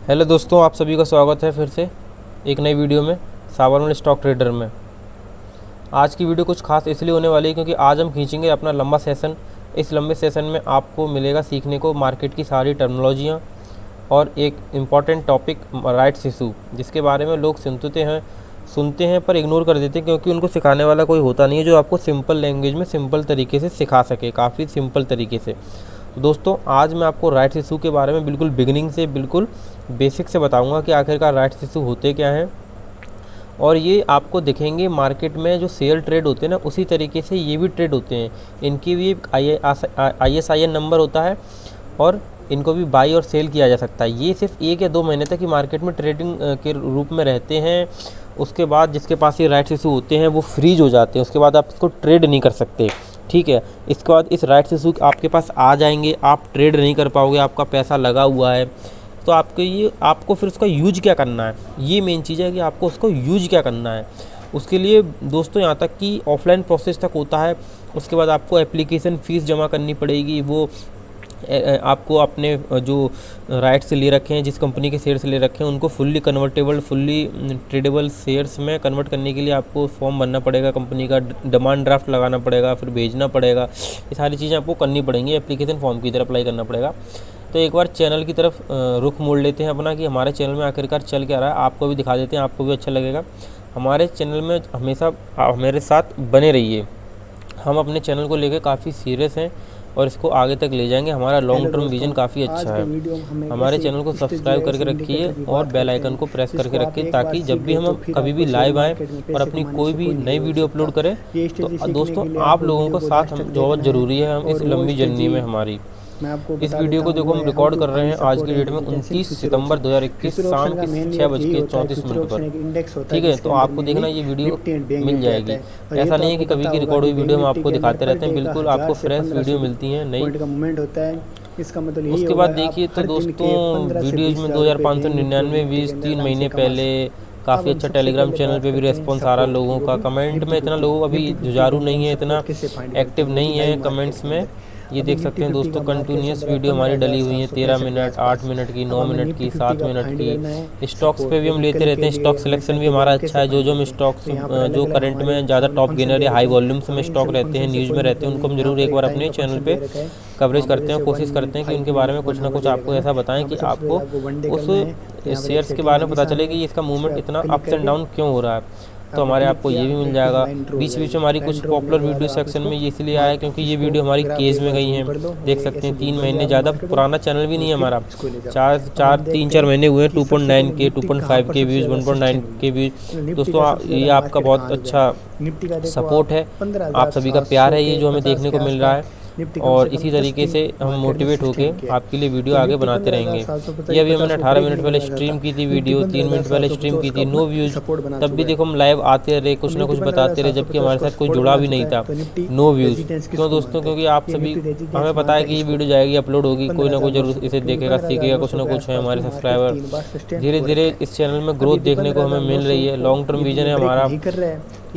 Hello दोस्तों, आप सभी का स्वागत है फिर से एक नई वीडियो में साबरमल स्टॉक ट्रेडर में। आज की वीडियो कुछ खास इसलिए होने वाली है क्योंकि आज हम खींचेंगे अपना लंबा सेशन। इस लंबे सेशन में आपको मिलेगा सीखने को मार्केट की सारी टर्मिनोलॉजियाँ और एक इम्पॉर्टेंट टॉपिक राइट्स इशू, जिसके बारे में लोग सुनते हैं पर इग्नोर कर देते हैं क्योंकि उनको सिखाने वाला कोई होता नहीं है जो आपको सिंपल लैंग्वेज में सिंपल तरीके से सिखा सके, काफ़ी सिंपल तरीके से। तो दोस्तों, आज मैं आपको राइट्स इशू के बारे में बिल्कुल बिगिनिंग से, बिल्कुल बेसिक से बताऊंगा कि आखिरकार राइट्स इशू होते क्या हैं। और ये आपको दिखेंगे मार्केट में जो शेयर ट्रेड होते हैं ना, उसी तरीके से ये भी ट्रेड होते हैं। इनकी भी ISIN नंबर होता है और इनको भी बाई और सेल किया जा सकता है। ये सिर्फ 1 या 2 महीने तक ही मार्केट में ट्रेडिंग के रूप में रहते हैं। उसके बाद जिसके पास ये राइट्स इशू होते हैं वो फ्रीज हो जाते हैं, उसके बाद आप इसको ट्रेड नहीं कर सकते। ठीक है, इसके बाद इस राइट्स इशू आपके पास आ जाएंगे, आप ट्रेड नहीं कर पाओगे, आपका पैसा लगा हुआ है। तो आपको फिर उसका यूज क्या करना है, ये मेन चीज़ है कि आपको उसको यूज क्या करना है। उसके लिए दोस्तों यहाँ तक कि ऑफलाइन प्रोसेस तक होता है। उसके बाद आपको एप्लीकेशन फ़ीस जमा करनी पड़ेगी। वो आपको अपने जो राइट्स ले रखे हैं, जिस कंपनी के शेयर्स ले रखे हैं, उनको fully convertible, fully tradable shares में कन्वर्ट करने के लिए आपको फॉर्म भरना पड़ेगा, कंपनी का डिमांड ड्राफ्ट लगाना पड़ेगा, फिर भेजना पड़ेगा। ये सारी चीज़ें आपको करनी पड़ेंगी, एप्लीकेशन फॉर्म की तरह अप्लाई करना पड़ेगा। तो एक बार चैनल की तरफ रुख मोड़ लेते हैं अपना कि हमारे चैनल में आखिरकार चल क्या रहा है, आपको भी दिखा देते हैं, आपको भी अच्छा लगेगा। हमारे चैनल में हमेशा आप मेरे साथ बने रहिए। हम अपने चैनल को लेकर काफ़ी सीरियस हैं और इसको आगे तक ले जाएंगे। हमारा लॉन्ग टर्म विजन काफ़ी अच्छा है। हमारे चैनल को सब्सक्राइब करके रखिए और बेल आइकन को प्रेस करके रखिए, ताकि जब भी हम कभी भी लाइव आएँ और अपनी कोई भी नई वीडियो अपलोड करें तो दोस्तों आप लोगों को साथ हम बहुत ज़रूरी है हम इस लंबी जर्नी में हमारी। इस वीडियो को देखो हम रिकॉर्ड कर रहे हैं आज की डेट में 29 सितंबर 2021 शाम के 6:34 पर। ठीक है, तो आपको देखना ये वीडियो मिल जाएगी। ऐसा नहीं है कि कभी की रिकॉर्ड हुई वीडियो हम आपको दिखाते रहते हैं, बिल्कुल आपको फ्रेश वीडियो मिलती है नई। उसके बाद देखिए तो दोस्तों, वीडियोज़ में 2599 व्यूज़ 3 महीने पहले। काफ़ी अच्छा टेलीग्राम चैनल पे भी रेस्पॉन्स आ रहा है लोगों का। कमेंट में इतना लोग अभी जुझारू नहीं है, इतना एक्टिव नहीं है कमेंट्स में। ये देख सकते हैं दोस्तों, कंटिन्यूस वीडियो हमारी डली हुई है, 13 मिनट, 8 मिनट की, 9 मिनट की, 7 मिनट की। स्टॉक्स पे भी हम लेते रहते हैं, स्टॉक सिलेक्शन भी हमारा अच्छा है। जो हम स्टॉक्स जो करंट में ज़्यादा टॉप गेनर या हाई वॉल्यूम्स में स्टॉक रहते हैं, न्यूज़ में रहते हैं, उनको हम जरूर एक बार अपने चैनल पे कवरेज करते हैं। कोशिश करते हैं कि उनके बारे में कुछ ना कुछ आपको ऐसा बताएं कि आपको उस शेयर्स के बारे में पता चले कि इसका मूवमेंट इतना अप्स एंड डाउन क्यों हो रहा है। तो हमारे आपको ये भी मिल जाएगा। बीच बीच में हमारी कुछ पॉपुलर वीडियो सेक्शन में ये इसलिए आया है क्योंकि ये वीडियो हमारी केज में गई हैं। देख सकते हैं 3 महीने, ज़्यादा पुराना चैनल भी नहीं है हमारा, 3-4 महीने हुए हैं। 2.9 के, 2.5 के व्यूज़, 1.9 के व्यूज़। दोस्तों ये आपका बहुत अच्छा सपोर्ट है, आप सभी का प्यार है ये जो हमें देखने को मिल रहा है। और इसी तरीके से हम मोटिवेट होकर आपके लिए वीडियो आगे बनाते रहेंगे। ये अभी हमने 18 मिनट पहले स्ट्रीम की थी वीडियो, 3 मिनट पहले स्ट्रीम की थी, नो व्यूज़। तब भी देखो हम लाइव आते रहे, कुछ ना कुछ बताते रहे, जबकि हमारे साथ कोई जुड़ा भी नहीं था, नो व्यूज़। क्यों दोस्तों? क्योंकि आप सभी, हमें पता है कि ये वीडियो जाएगी, अपलोड होगी, कोई ना कोई जरूर इसे देखेगा, सीखेगा, कुछ ना कुछ है। हमारे सब्सक्राइबर धीरे धीरे इस चैनल में ग्रोथ देखने को हमें मिल रही है। लॉन्ग टर्म विजन है हमारा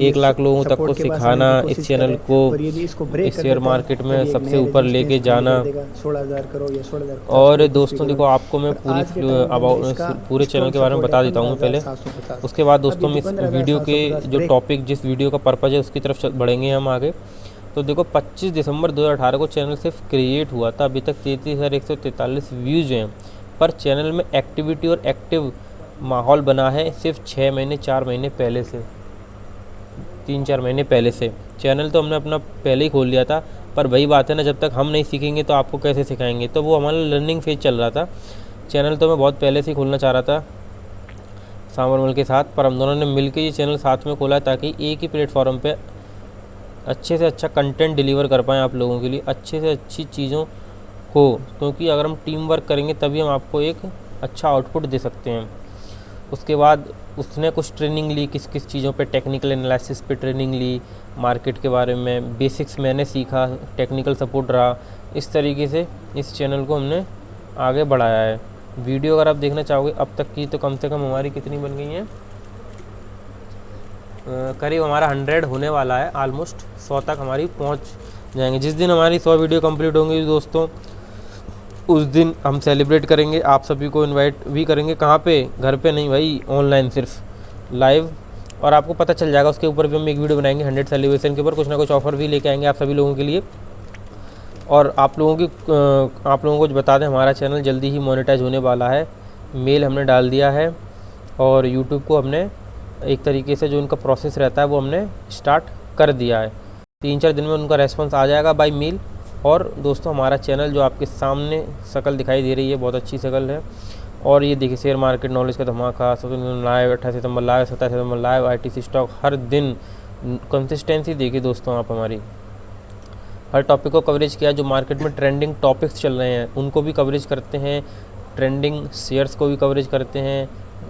1 लाख लोगों तक को सिखाना, इस चैनल को इस शेयर मार्केट में सबसे ऊपर लेके जाना। और दोस्तों देखो, आपको मैं पूरे चैनल के बारे में बता देता हूँ पहले। उसके बाद दोस्तों हम इस वीडियो के जो टॉपिक, जिस वीडियो का पर्पज़ है उसकी तरफ बढ़ेंगे हम आगे। तो देखो 25 दिसंबर 2018 को चैनल सिर्फ क्रिएट हुआ था, अभी तक 33,143 व्यूज़ हैं। पर चैनल में एक्टिविटी और एक्टिव माहौल बना है सिर्फ 6 महीने 4 महीने पहले से, 3-4 महीने पहले से। चैनल तो हमने अपना पहले ही खोल लिया था, पर वही बात है ना, जब तक हम नहीं सीखेंगे तो आपको कैसे सिखाएंगे। तो वो हमारा लर्निंग फेज चल रहा था। चैनल तो मैं बहुत पहले से ही खोलना चाह रहा था साबरमल के साथ, पर हम दोनों ने मिलकर ये चैनल साथ में खोला ताकि एक ही प्लेटफॉर्म पे अच्छे से अच्छा कंटेंट डिलीवर कर पाएँ आप लोगों के लिए, अच्छे से अच्छी चीज़ों को। क्योंकि अगर हम टीम वर्क करेंगे तभी हम आपको एक अच्छा आउटपुट दे सकते हैं। उसके बाद उसने कुछ ट्रेनिंग ली, किस किस चीज़ों पे, टेक्निकल एनालिसिस पे ट्रेनिंग ली, मार्केट के बारे में बेसिक्स मैंने सीखा, टेक्निकल सपोर्ट रहा। इस तरीके से इस चैनल को हमने आगे बढ़ाया है। वीडियो अगर आप देखना चाहोगे अब तक की, तो कम से कम हमारी कितनी बन गई हैं, करीब हमारा 100 होने वाला है, ऑलमोस्ट 100 तक हमारी पहुंच जाएंगे। जिस दिन हमारी 100 वीडियो कंप्लीट होंगी दोस्तों, उस दिन हम सेलिब्रेट करेंगे, आप सभी को इनवाइट भी करेंगे। कहाँ पे? घर पे नहीं भाई, ऑनलाइन सिर्फ लाइव। और आपको पता चल जाएगा, उसके ऊपर भी हम एक वीडियो बनाएंगे 100 सेलिब्रेशन के ऊपर, कुछ ना कुछ ऑफर भी लेके आएंगे आप सभी लोगों के लिए। और आप लोगों को बता दें, हमारा चैनल जल्दी ही मोनेटाइज होने वाला है। मेल हमने डाल दिया है और यूट्यूब को हमने एक तरीके से जो उनका प्रोसेस रहता है वो हमने स्टार्ट कर दिया है। 3-4 दिन में उनका रेस्पॉन्स आ जाएगा बाय मेल। और दोस्तों, हमारा चैनल जो आपके सामने शक्ल दिखाई दे रही है, बहुत अच्छी शक्ल है। और ये देखिए, शेयर मार्केट नॉलेज का धमाका, 17 लाइव, 28 सितंबर लाइव, 27 सितंबर लाइव, ITC स्टॉक, हर दिन कंसिस्टेंसी देखिए दोस्तों आप हमारी। हर टॉपिक को कवरेज किया, जो मार्केट में ट्रेंडिंग टॉपिक्स चल रहे हैं उनको भी कवरेज करते हैं, ट्रेंडिंग शेयर्स को भी कवरेज करते हैं,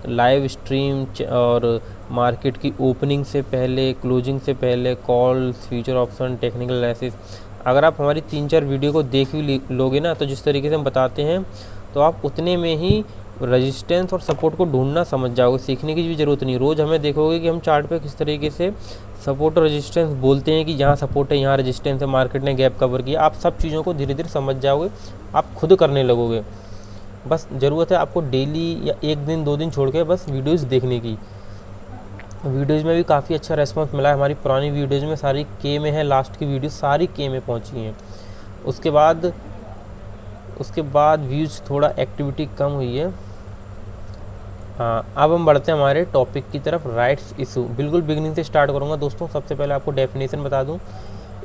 लाइव स्ट्रीम और मार्केट की ओपनिंग से पहले, क्लोजिंग से पहले, calls, future option, technical analysis. अगर आप हमारी 3-4 वीडियो को देख भी लोगे ना, तो जिस तरीके से हम बताते हैं तो आप उतने में ही रेजिस्टेंस और सपोर्ट को ढूंढना समझ जाओगे। सीखने की भी ज़रूरत नहीं। रोज़ हमें देखोगे कि हम चार्ट पे किस तरीके से सपोर्ट और रेजिस्टेंस बोलते हैं कि यहाँ सपोर्ट है, यहाँ रेजिस्टेंस है, मार्केट ने गैप कवर किया। आप सब चीज़ों को धीरे धीरे समझ जाओगे, आप खुद करने लगोगे। बस ज़रूरत है आपको डेली या 1 दिन 2 दिन छोड़ के बस वीडियोज़ देखने की। वीडियोज़ में भी काफ़ी अच्छा रेस्पॉन्स मिला है। हमारी पुरानी वीडियोज़ में सारी के में है, लास्ट की वीडियो सारी के में पहुँची हैं। उसके बाद व्यूज़ थोड़ा एक्टिविटी कम हुई है। हाँ, अब हम बढ़ते हैं हमारे टॉपिक की तरफ, राइट्स इशू। बिल्कुल बिगिनिंग से स्टार्ट करूँगा दोस्तों। सबसे पहले आपको डेफिनेशन बता दूँ।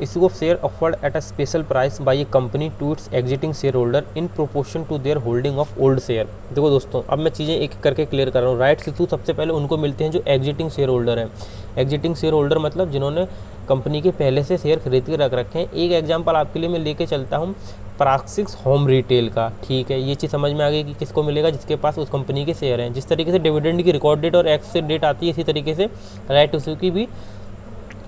Issue of share offered at a special price by a company to its existing share holder in proportion to their holding of old share. देखो दोस्तों, अब मैं चीज़ें एक करके क्लियर कर रहा हूँ। राइट्स इशू सबसे पहले उनको मिलते हैं जो एग्जिटिंग शेयर होल्डर हैं। एग्जिटिंग शेयर होल्डर मतलब जिन्होंने कंपनी के पहले से शेयर खरीद के रख रखे हैं। एक एग्जाम्पल आपके लिए मैं लेके चलता हूँ, प्राक्सिस होम रिटेल का। ठीक है, ये चीज़ समझ में आ गई कि किसको मिलेगा, जिसके पास उस कंपनी के शेयर हैं। जिस तरीके से डिविडेंड की रिकॉर्ड डेट और एक्स डेट आती है, इसी तरीके से राइट इशू की भी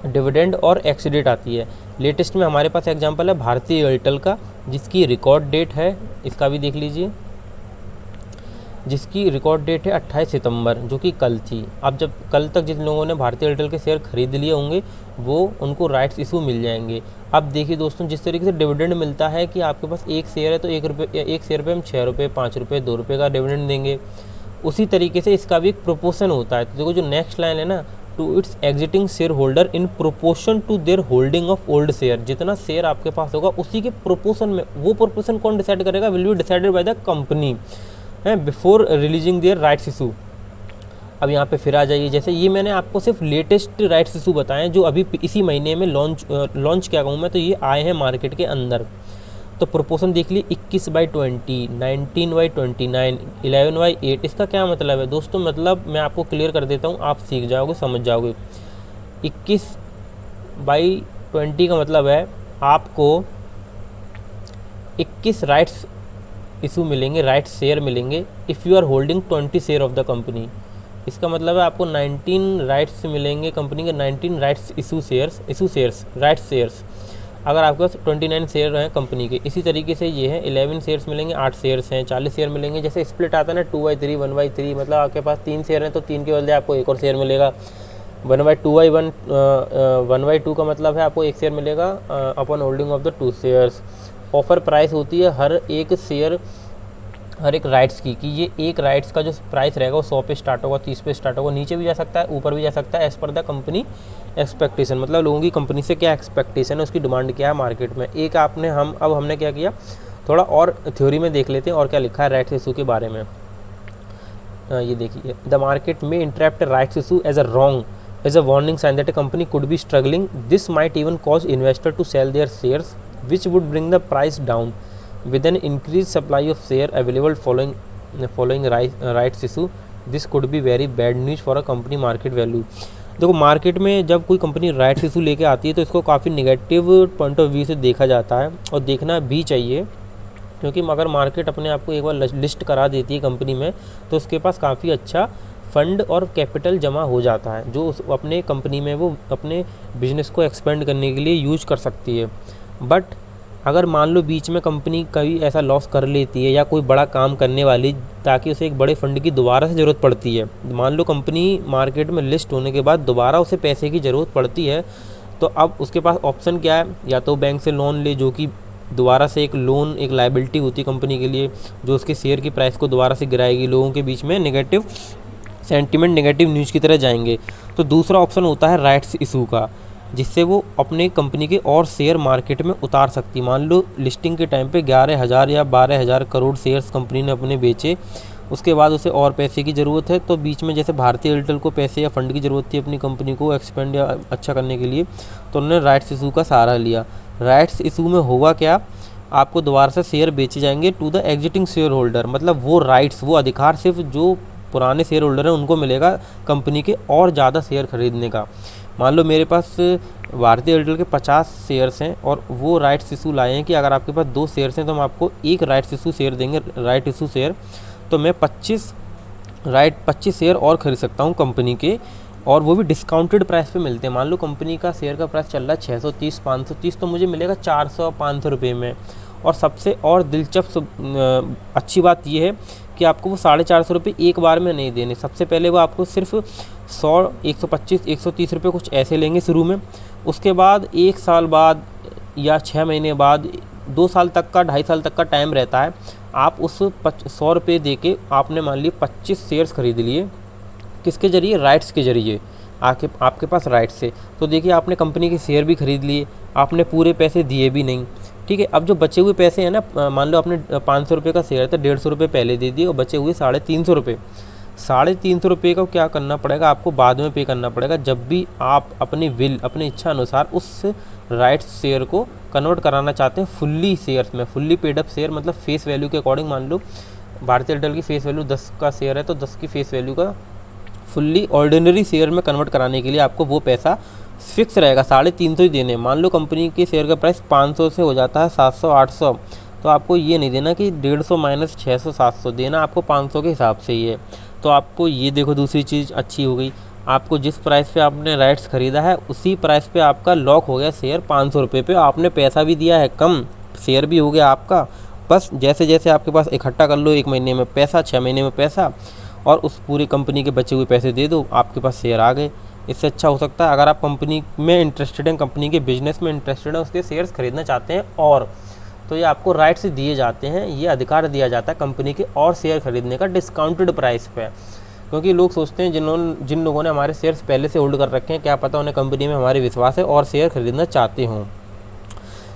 डिविडेंड और एक्स डेट आती है। लेटेस्ट में हमारे पास एग्जांपल है भारतीय एयरटेल का, जिसकी रिकॉर्ड डेट है, इसका भी देख लीजिए, जिसकी रिकॉर्ड डेट है 28 सितंबर, जो कि कल थी। अब जब कल तक जिन लोगों ने भारतीय एयरटेल के शेयर खरीद लिए होंगे वो उनको राइट्स इशू मिल जाएंगे। अब देखिए दोस्तों, जिस तरीके से डिविडेंड मिलता है कि आपके पास एक शेयर है तो एक शेयर पे हम 6 रुपये, 5 रुपये, 2 रुपये का डिविडेंड देंगे। उसी तरीके से इसका भी एक प्रोपोर्शन होता है। तो देखो, जो नेक्स्ट लाइन है ना, to its existing share holder in proportion to their holding of old share. जितना शेयर आपके पास होगा उसी के प्रोपोर्शन में, वो प्रोपोर्शन कौन डिसाइड करेगा? Will be decided by the company है before releasing their rights issue. अब यहाँ पे फिर आ जाइए, जैसे ये मैंने आपको सिर्फ लेटेस्ट राइट्स इशू बताएं जो अभी इसी महीने में लॉन्च क्या कहूँ मैं, तो ये आए हैं मार्केट के अंदर। तो प्रोपोर्शन देख ली, 21/20, 19/29, 11/8। इसका क्या मतलब है दोस्तों? मतलब मैं आपको क्लियर कर देता हूँ, आप सीख जाओगे, समझ जाओगे। 21/20 का मतलब है आपको 21 राइट्स इशू मिलेंगे, राइट्स शेयर मिलेंगे if you are holding 20 share of the company. इसका मतलब है आपको 19 राइट्स मिलेंगे कंपनी के, 19 rights issue shares rights shares, अगर आपके पास 29 शेयर हैं कंपनी के। इसी तरीके से ये है, 11 शेयर्स मिलेंगे, 8 शेयर्स हैं, 40 शेयर मिलेंगे। जैसे स्प्लिट आता है ना 2/3, 1/3, मतलब आपके पास 3 शेयर हैं तो 3 के बदले आपको एक और शेयर मिलेगा। 1/2 1/2 का मतलब है आपको एक शेयर मिलेगा upon holding of the 2 shares. Offer price होती है हर एक शेयर, हर एक राइट्स की, कि ये एक राइट्स का जो प्राइस रहेगा वो 100 पे स्टार्ट होगा, 30 पे स्टार्ट होगा, नीचे भी जा सकता है, ऊपर भी जा सकता है, as per the company expectation. मतलब लोगों की कंपनी से क्या एक्सपेक्टेशन है, उसकी डिमांड क्या है मार्केट में। एक आपने अब हमने क्या किया, थोड़ा और थ्योरी में देख लेते हैं और क्या लिखा है राइट्स इशू के बारे में। ये देखिए, द मार्केट में interpret rights issue as a warning sign that a company could be struggling. This might even cause investor to sell their shares which would bring the price down with an increased supply of share available following rights issue. This could be very bad news for a company market value. देखो, market में जब कोई company rights issue लेके आती है तो इसको काफ़ी नेगेटिव पॉइंट ऑफ व्यू से देखा जाता है, और देखना भी चाहिए, क्योंकि अगर मार्केट अपने आप को एक बार लिस्ट करा देती है कंपनी में तो उसके पास काफ़ी अच्छा फंड और कैपिटल जमा हो जाता है, जो अपने कंपनी में वो अपने बिजनेस को एक्सपेंड करने के लिए यूज कर सकती है। बट अगर मान लो बीच में कंपनी कभी ऐसा लॉस कर लेती है या कोई बड़ा काम करने वाली, ताकि उसे एक बड़े फंड की दोबारा से ज़रूरत पड़ती है, मान लो कंपनी मार्केट में लिस्ट होने के बाद दोबारा उसे पैसे की ज़रूरत पड़ती है, तो अब उसके पास ऑप्शन क्या है, या तो बैंक से लोन ले जो कि दोबारा से एक लोन, एक लायबिलिटी होती है कंपनी के लिए, जो उसके शेयर की प्राइस को दोबारा से गिराएगी, लोगों के बीच में नेगेटिव सेंटिमेंट, नेगेटिव न्यूज़ की तरह जाएंगे। तो दूसरा ऑप्शन होता है राइट्स इशू का, जिससे वो अपने कंपनी के और शेयर मार्केट में उतार सकती। मान लो लिस्टिंग के टाइम पे 11,000 या 12,000 करोड़ शेयर्स कंपनी ने अपने बेचे, उसके बाद उसे और पैसे की ज़रूरत है, तो बीच में जैसे भारतीय एयरटेल को पैसे या फंड की ज़रूरत थी अपनी कंपनी को एक्सपेंड या अच्छा करने के लिए, तो उन्होंने राइट्स इशू का सहारा लिया। राइट्स इशू में होगा क्या, आपको दोबारा से शेयर बेचे जाएंगे to the existing share holder, मतलब वो राइट्स, वो अधिकार सिर्फ जो पुराने शेयर होल्डर हैं उनको मिलेगा कंपनी के और ज़्यादा शेयर खरीदने का। मान लो मेरे पास भारतीय एयरटेल के 50 शेयर्स हैं और वो राइट्स इशू लाए हैं कि अगर आपके पास 2 शेयर्स हैं तो हम आपको एक राइट्स इशू शेयर देंगे, राइट इशू शेयर, तो मैं 25 शेयर और खरीद सकता हूँ कंपनी के, और वो भी डिस्काउंटेड प्राइस पे मिलते हैं। मान लो कंपनी का शेयर का प्राइस चल रहा है 630 530, तो मुझे मिलेगा 400-500 रुपये में। और सबसे और दिलचस्प अच्छी बात ये है कि आपको वो 450 रुपये एक बार में नहीं देने। सबसे पहले वो आपको सिर्फ 100, 125, 130 रुपये कुछ ऐसे लेंगे शुरू में, उसके बाद 1 साल बाद या 6 महीने बाद, 2 साल तक का, 2.5 साल तक का टाइम रहता है, आप उस 100 रुपये दे के आपने मान ली 25 शेयर्स खरीद लिए, किसके ज़रिए, राइट्स के ज़रिए, आपके पास राइट्स से। तो देखिए आपने कंपनी के शेयर भी खरीद लिए, आपने पूरे पैसे दिए भी नहीं, ठीक है। अब जो बचे हुए पैसे हैं ना, मान लो आपने 500 रुपये का शेयर था, 150 रुपये पहले दे दिए और बचे हुए 350 रुपये। 350 रुपये का क्या करना पड़ेगा आपको, बाद में पे करना पड़ेगा, जब भी आप अपनी विल, अपनी इच्छा अनुसार उस राइट्स शेयर को कन्वर्ट कराना चाहते हैं फुल्ली शेयर्स में। फुल्ली पेड अप शेयर मतलब फेस वैल्यू के अकॉर्डिंग, मान लो भारतीय एयरटेल की फेस वैल्यू 10 का शेयर है तो 10 की फेस वैल्यू का फुल्ली ऑर्डिनरी शेयर में कन्वर्ट कराने के लिए आपको वो पैसा फिक्स रहेगा, 350 ही देने। मान लो कंपनी के शेयर का प्राइस 500 से हो जाता है 700 800, तो आपको ये नहीं देना कि 150 माइनस 600 700 देना, आपको 500 के हिसाब से ही है। तो आपको ये देखो दूसरी चीज़ अच्छी हो गई, आपको जिस प्राइस पे आपने राइट्स ख़रीदा है उसी प्राइस पे आपका लॉक हो गया शेयर 500 रुपये पे। आपने पैसा भी दिया है कम, शेयर भी हो गया आपका, बस जैसे जैसे आपके पास इकट्ठा कर लो, 1 महीने में पैसा, 6 महीने में पैसा, और उस पूरी कंपनी के बचे हुए पैसे दे दो, आपके पास शेयर आ गए। इससे अच्छा हो सकता है अगर आप कंपनी में इंटरेस्टेड हैं, कंपनी के बिजनेस में इंटरेस्टेड हैं, उसके शेयर्स खरीदना चाहते हैं, और तो ये आपको राइट्स दिए जाते हैं, ये अधिकार दिया जाता है कंपनी के और शेयर खरीदने का डिस्काउंटेड प्राइस पे। क्योंकि लोग सोचते हैं जिन लोगों ने हमारे शेयर्स पहले से होल्ड कर रखे हैं, क्या पता उन्हें कंपनी में हमारे विश्वास है और शेयर खरीदना चाहते हों।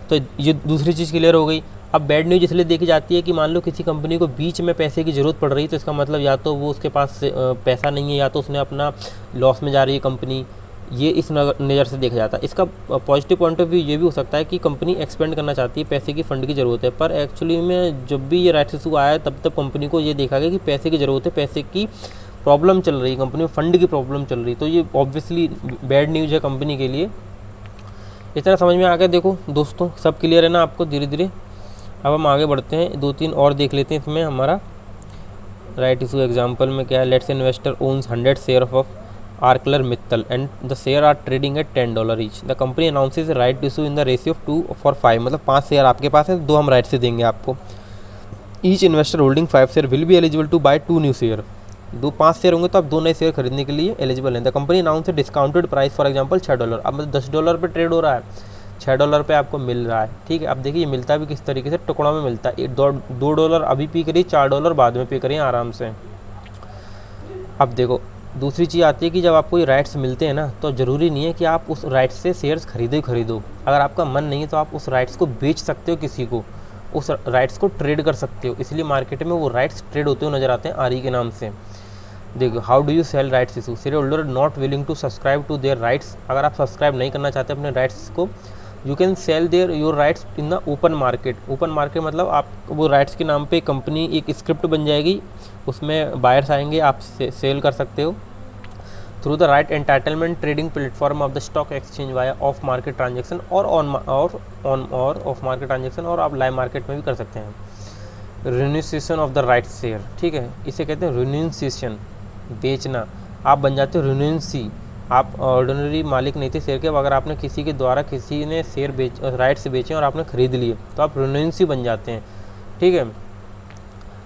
तो ये दूसरी चीज़ क्लियर हो गई। अब बैड न्यूज़ इसलिए देखी जाती है कि मान लो किसी कंपनी को बीच में पैसे की ज़रूरत पड़ रही है, तो इसका मतलब या तो वो उसके पास पैसा नहीं है, या तो उसने अपना लॉस में जा रही है कंपनी, ये इस नज़र से देखा जाता है। इसका पॉजिटिव पॉइंट ऑफ व्यू ये भी हो सकता है कि कंपनी एक्सपेंड करना चाहती है, पैसे की फंड की ज़रूरत है, पर एक्चुअली में जब भी ये राइट्स इशू आया तब तक कंपनी को ये देखा गया कि पैसे की ज़रूरत है, पैसे की प्रॉब्लम चल रही है, कंपनी में फंड की प्रॉब्लम चल रही है, तो ये ऑब्वियसली बैड न्यूज़ है कंपनी के लिए। इतना समझ में आ गया। देखो दोस्तों, सब क्लियर है ना आपको धीरे धीरे। अब हम आगे बढ़ते हैं, 2-3 और देख लेते हैं इसमें हमारा राइट इशू एग्जांपल में क्या है। Let's investor owns 100 share of ArcelorMittal and the share are trading at $10 each. The company announces right issue in the ratio of 2:5, मतलब 5 शेयर आपके पास है, 2 हम राइट से देंगे आपको। Each investor holding 5 share will be eligible to buy 2 new share. 5 share होंगे तो आप 2 नए शेयर खरीदने के लिए एलिजिबल हैं। The company announce discounted price for example $6। अब मतलब $10 पे ट्रेड हो रहा है, $6 पे आपको मिल रहा है, ठीक है। अब देखिए ये मिलता भी किस तरीके से, टुकड़ों में मिलता है। $2 अभी पे करिए, $4 बाद में पे करिए आराम से। अब देखो दूसरी चीज़ आती है कि जब आपको ये राइट्स मिलते हैं ना, तो ज़रूरी नहीं है कि आप उस राइट्स से शेयर्स खरीदो। अगर आपका मन नहीं है तो आप उस राइट्स को बेच सकते हो किसी को, उस राइट्स को ट्रेड कर सकते हो। इसलिए मार्केट में वो राइट्स ट्रेड होते हुए नज़र आते हैं आरई के नाम से। देखो, how do you sell rights issue. Share holder not willing to subscribe to their rights. अगर आप सब्सक्राइब नहीं करना चाहते अपने राइट्स को, you can sell their your rights in the open market. Open market मतलब आप वो राइट्स के नाम पे कंपनी एक स्क्रिप्ट बन जाएगी, उसमें बायर्स आएंगे, आप सेल कर सकते हो through the right entitlement trading platform of the stock exchange via of market transaction और ऑन ऑफ मार्केट ट्रांजेक्शन, और आप लाइव मार्केट में भी कर सकते हैं। रिन्यूसिएशन ऑफ द राइट शेयर, ठीक है, इसे कहते हैं रिन्यूसिएशन, बेचना। आप बन जाते हो रिन्यूंसी, आप ऑर्डिनरी मालिक नहीं थे शेयर के। अगर आपने किसी के द्वारा किसी ने शेयर राइट्स बेचे और आपने खरीद लिए तो आप रिन्यूंसी बन जाते हैं, ठीक है।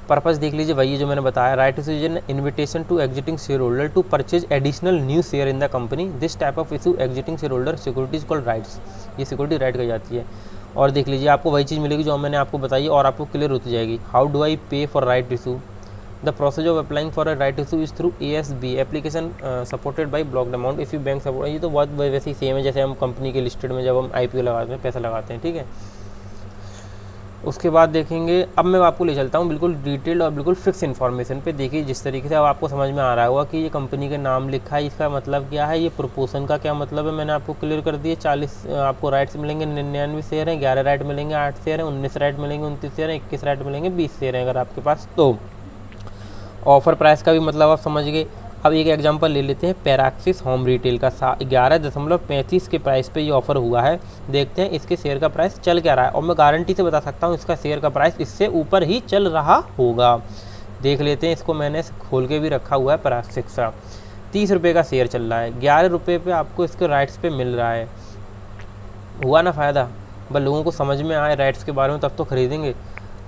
पर्पस देख लीजिए वही जो मैंने बताया। Right issue is an invitation to existing share holder to purchase additional new share in the company. This type of issue existing share holder securities called rights. ये सिक्योरिटी राइट कही जाती है। और देख लीजिए आपको वही चीज़ मिलेगी जो मैंने आपको बताई और आपको क्लियर होती जाएगी। हाउ डू आई पे for right issue? The process of applying for a right issue is through ASB application supported by blocked amount if you bank support. ये तो बहुत वैसे ही सेम है जैसे हम कंपनी के लिस्टेड में जब हम IPO लगाते हैं, पैसा लगाते हैं, ठीक है। उसके बाद देखेंगे, अब मैं आपको ले चलता हूँ बिल्कुल डिटेल्ड और बिल्कुल फिक्स इन्फॉर्मेशन पे। देखिए जिस तरीके से अब आपको समझ में आ रहा होगा कि ये कंपनी के नाम लिखा है, इसका मतलब क्या है, ये प्रोपोर्शन का क्या मतलब है, मैंने आपको क्लियर कर दिया। 40 आपको राइट्स मिलेंगे, 99 शेयर हैं, 11 राइट मिलेंगे, 8 शेयर हैं, 19 राइट मिलेंगे, 29 शेयर हैं, 21 राइट मिलेंगे, 20 शेयर हैं अगर आपके पास। तो ऑफर प्राइस का भी मतलब आप समझ गए। अब एक एग्जांपल ले लेते हैं पैराक्सिस होम रिटेल का 11.35 के प्राइस पे ये ऑफ़र हुआ है। देखते हैं इसके शेयर का प्राइस चल क्या रहा है, और मैं गारंटी से बता सकता हूँ इसका शेयर का प्राइस इससे ऊपर ही चल रहा होगा। देख लेते हैं, इसको मैंने खोल के भी रखा हुआ है। पैराक्सिस का 30 रुपये का शेयर चल रहा है, 11 रुपये पे आपको इसके राइट्स पे मिल रहा है। हुआ ना फ़ायदा? बस लोगों को समझ में आए राइट्स के बारे में तब तो खरीदेंगे।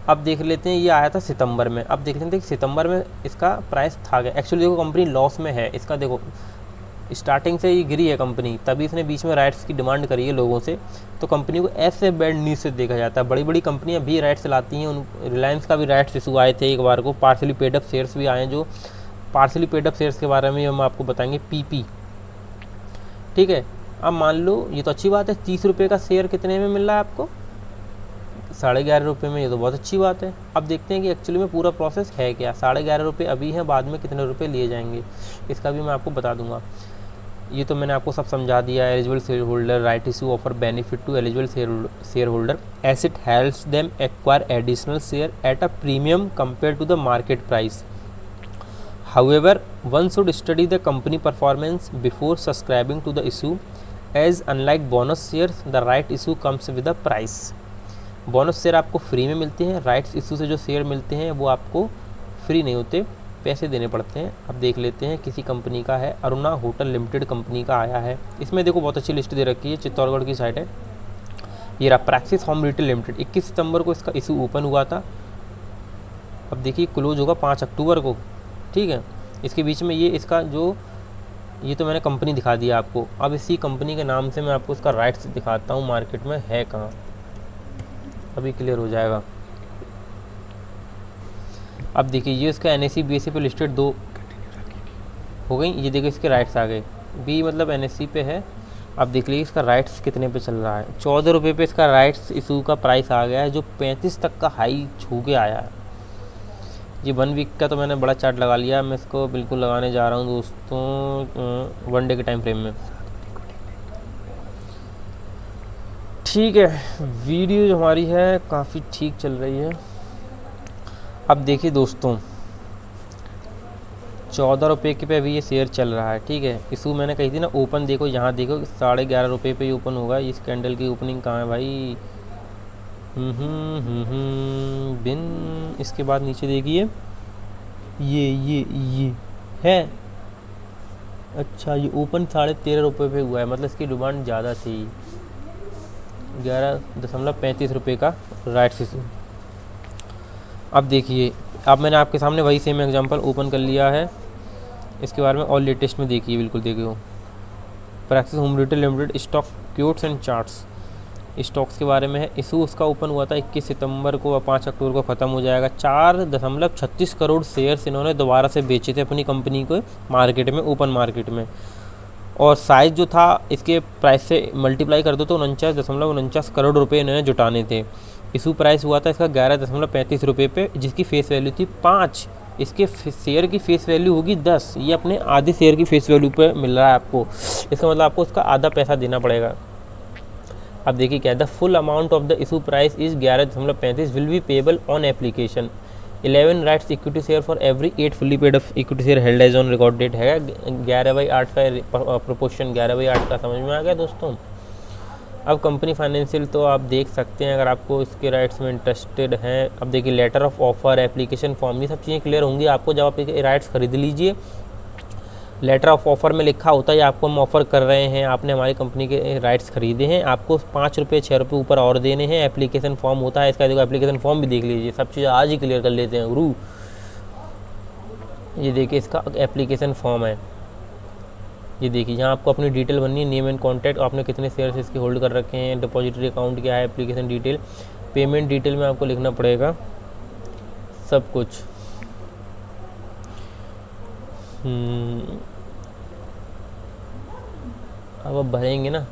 अब देख लेते हैं, ये आया था सितंबर में। अब देख लेते हैं कि सितंबर में इसका प्राइस था क्या। एक्चुअली देखो कंपनी लॉस में है, इसका देखो स्टार्टिंग से ये गिरी है कंपनी, तभी इसने बीच में राइट्स की डिमांड करी है लोगों से। तो कंपनी को ऐसे बैड न्यूज़ से देखा जाता है। बड़ी बड़ी कंपनियां भी राइट्स लाती हैं, उन रिलायंस का भी राइट्स इशू आए थे एक बार को, पार्सली पेड अप शेयर्स भी आए हैं। जो पार्सली पेड अप शेयर्स के बारे में हम आपको बताएंगे, PP, ठीक है। अब मान लो ये तो अच्छी बात है, 30 रुपये का शेयर कितने में मिल रहा है आपको? 11.5 रुपये में। ये तो बहुत अच्छी बात है। अब देखते हैं कि एक्चुअली में पूरा प्रोसेस है क्या। 11.5 रुपये अभी है, बाद में कितने रुपए लिए जाएंगे इसका भी मैं आपको बता दूंगा। ये तो मैंने आपको सब समझा दिया है। Eligible share holder right issue offer benefit to eligible share holder as it helps them acquire additional share at a premium compare to the market price. However, one should study the company performance before subscribing to the issue, as unlike bonus shares, the right issue comes with a price. Bonus share आपको free में मिलते हैं, rights issue से जो share मिलते हैं वो आपको फ्री नहीं होते, पैसे देने पड़ते हैं। अब देख लेते हैं किसी कंपनी का है, अरुणा होटल लिमिटेड कंपनी का आया है। इसमें देखो बहुत अच्छी लिस्ट दे रखी है, चित्तौड़गढ़ की साइट है। ये रहा पैराक्सिस होम रिटेल लिमिटेड, 21 सितंबर को इसका इशू ओपन हुआ था। अब देखिए क्लोज होगा 5 अक्टूबर को, ठीक है। इसके बीच में ये इसका जो ये तो मैंने कंपनी दिखा दिया आपको। अब इसी कंपनी के नाम से मैं आपको इसका राइट्स दिखाता हूँ मार्केट में है कहाँ, अभी क्लियर हो जाएगा। अब देखिए ये इसका NSE BSE पे लिस्टेड 2 हो गई। ये देखिए इसके राइट्स आ गए, B मतलब NSE पे है। अब देख लीजिए इसका राइट्स कितने पे चल रहा है, 14 रुपये पे इसका राइट्स इशू का प्राइस आ गया है, जो 35 तक का हाई छू के आया है। ये 1 वीक का तो मैंने बड़ा चार्ट लगा लिया, मैं इसको बिल्कुल लगाने जा रहा हूँ दोस्तों 1 डे के टाइम फ्रेम में, ठीक है। वीडियो जो हमारी है काफ़ी ठीक चल रही है। अब देखिए दोस्तों 14 रुपये के पे अभी ये शेयर चल रहा है, ठीक है। इशू मैंने कही थी ना ओपन, देखो यहाँ देखो 11.5 रुपये पे ही ओपन होगा। इस कैंडल की ओपनिंग कहाँ है भाई? बिन इसके बाद नीचे देखिए ये है। अच्छा ये ओपन 13.5 रुपये पे हुआ है, मतलब इसकी डिमांड ज़्यादा थी। 11.35 रुपये का राइट्स इशू। अब देखिए, अब मैंने आपके सामने वही सेम एग्जांपल ओपन कर लिया है, इसके बारे में और लेटेस्ट में देखिए, बिल्कुल देखिए। Praxis Home Retail Limited stock quotes and charts, stocks के बारे में है। इशू उसका ओपन हुआ था 21 सितंबर को और 5 अक्टूबर को ख़त्म हो जाएगा। 4.36 करोड़ शेयर्स इन्होंने दोबारा से बेचे थे अपनी कंपनी को मार्केट में, ओपन मार्केट में। और साइज़ जो था इसके प्राइस से मल्टीप्लाई कर दो तो 49.49 करोड़ रुपए इन्होंने जुटाने थे। इशू प्राइस हुआ था इसका 11.35 रुपये पे, जिसकी फेस वैल्यू थी 5। इसके शेयर की फेस वैल्यू होगी 10। ये अपने आधे शेयर की फेस वैल्यू पे मिल रहा है आपको, इसका मतलब आपको उसका आधा पैसा देना पड़ेगा। अब देखिए क्या है, the full amount of the issue price is 11.35 will be payable on application. 11 rights equity share for every 8 fully paid of equity share held as on record date है। 11/8 का प्रोपोर्शन 11/8 का समझ में आ गया दोस्तों। अब कंपनी फाइनेंशियल तो आप देख सकते हैं अगर आपको इसके राइट्स में इंटरेस्टेड हैं। अब देखिए letter of offer, application form, ये सब चीज़ें क्लियर होंगी आपको जब आप राइट्स खरीद लीजिए। लेटर ऑफ ऑफ़र में लिखा होता है आपको हम ऑफ़र कर रहे हैं, आपने हमारी कंपनी के राइट्स खरीदे हैं, आपको 5 रुपये 6 रुपये ऊपर और देने हैं। एप्लीकेशन फॉर्म होता है इसका, देखो एप्लीकेशन फॉर्म भी देख लीजिए, सब चीज़ आज ही क्लियर कर लेते हैं गुरु। ये देखिए इसका एप्लीकेशन फॉर्म है, ये देखिए यहाँ आपको अपनी डिटेल बननी है, नेम एंड कॉन्टैक्ट, आपने कितने शेयर्स इसके होल्ड कर रखे हैं, डिपॉजिटरी अकाउंट क्या है, एप्लीकेशन डिटेल, पेमेंट डिटेल में आपको लिखना पड़ेगा सब कुछ। अब आप भरेंगे ना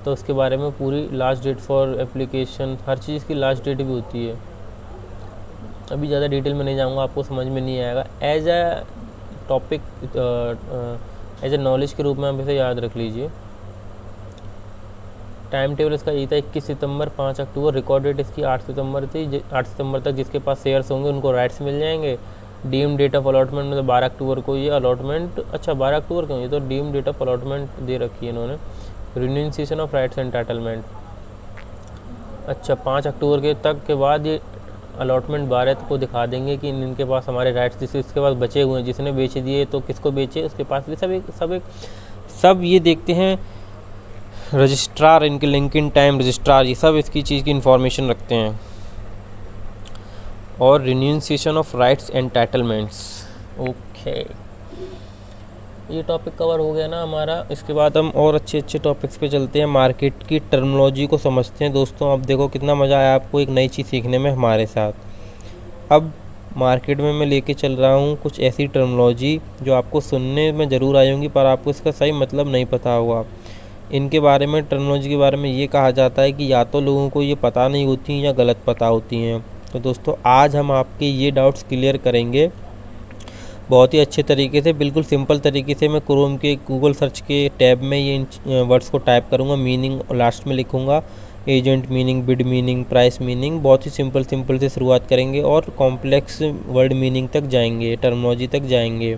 तो उसके बारे में पूरी लास्ट डेट फॉर एप्लीकेशन, हर चीज़ की लास्ट डेट भी होती है। अभी ज़्यादा डिटेल में नहीं जाऊँगा, आपको समझ में नहीं आएगा। As a topic, as a knowledge के रूप में आप इसे याद रख लीजिए। टाइम टेबल इसका ये था 21 सितंबर 5 अक्टूबर, रिकॉर्ड डेट इसकी 8 सितंबर थी। 8 सितंबर तक जिसके पास शेयर्स होंगे उनको राइट्स मिल जाएंगे। डीम डेट ऑफ अलॉटमेंट मतलब 12 अक्टूबर को ये अलॉटमेंट, अच्छा 12 अक्टूबर क्यों, ये तो डीम डेट ऑफ अलॉटमेंट दे रखी है इन्होंने। रिन्यूंसिएशन ऑफ राइट्स एंटाइटलमेंट, अच्छा 5 अक्टूबर के तक के बाद ये अलॉटमेंट 12 को दिखा देंगे कि इनके पास हमारे राइट्स जिसके पास बचे हुए हैं, जिसने बेच दिए तो किसको बेचे, उसके पास भी सब ये देखते हैं। रजिस्ट्रार, इनके लिंकिंग टाइम रजिस्ट्रार, ये सब इसकी चीज़ की इन्फॉर्मेशन रखते हैं। और रिन्यूंसिएशन ऑफ राइट्स एंटाइटलमेंट्स, ओके ये टॉपिक कवर हो गया ना हमारा। इसके बाद हम और अच्छे टॉपिक्स पे चलते हैं, मार्केट की टर्मिनोलॉजी को समझते हैं। दोस्तों अब देखो कितना मज़ा आया आपको एक नई चीज़ सीखने में हमारे साथ। अब मार्केट में मैं लेके चल रहा हूँ कुछ ऐसी टर्मिनोलॉजी जो आपको सुनने में ज़रूर आई होंगी पर आपको इसका सही मतलब नहीं पता होगा। इनके बारे में, टर्मिनोलॉजी के बारे में ये कहा जाता है कि या तो लोगों को ये पता नहीं होती या गलत पता होती हैं। तो दोस्तों आज हम आपके ये डाउट्स क्लियर करेंगे बहुत ही अच्छे तरीके से, बिल्कुल सिंपल तरीके से। मैं क्रोम के गूगल सर्च के टैब में ये वर्ड्स को टाइप करूँगा, मीनिंग लास्ट में लिखूँगा, agent meaning, bid meaning, price meaning. बहुत ही सिंपल से शुरुआत करेंगे और कॉम्प्लेक्स वर्ड मीनिंग तक जाएंगे, टर्मिनोलॉजी तक जाएंगे।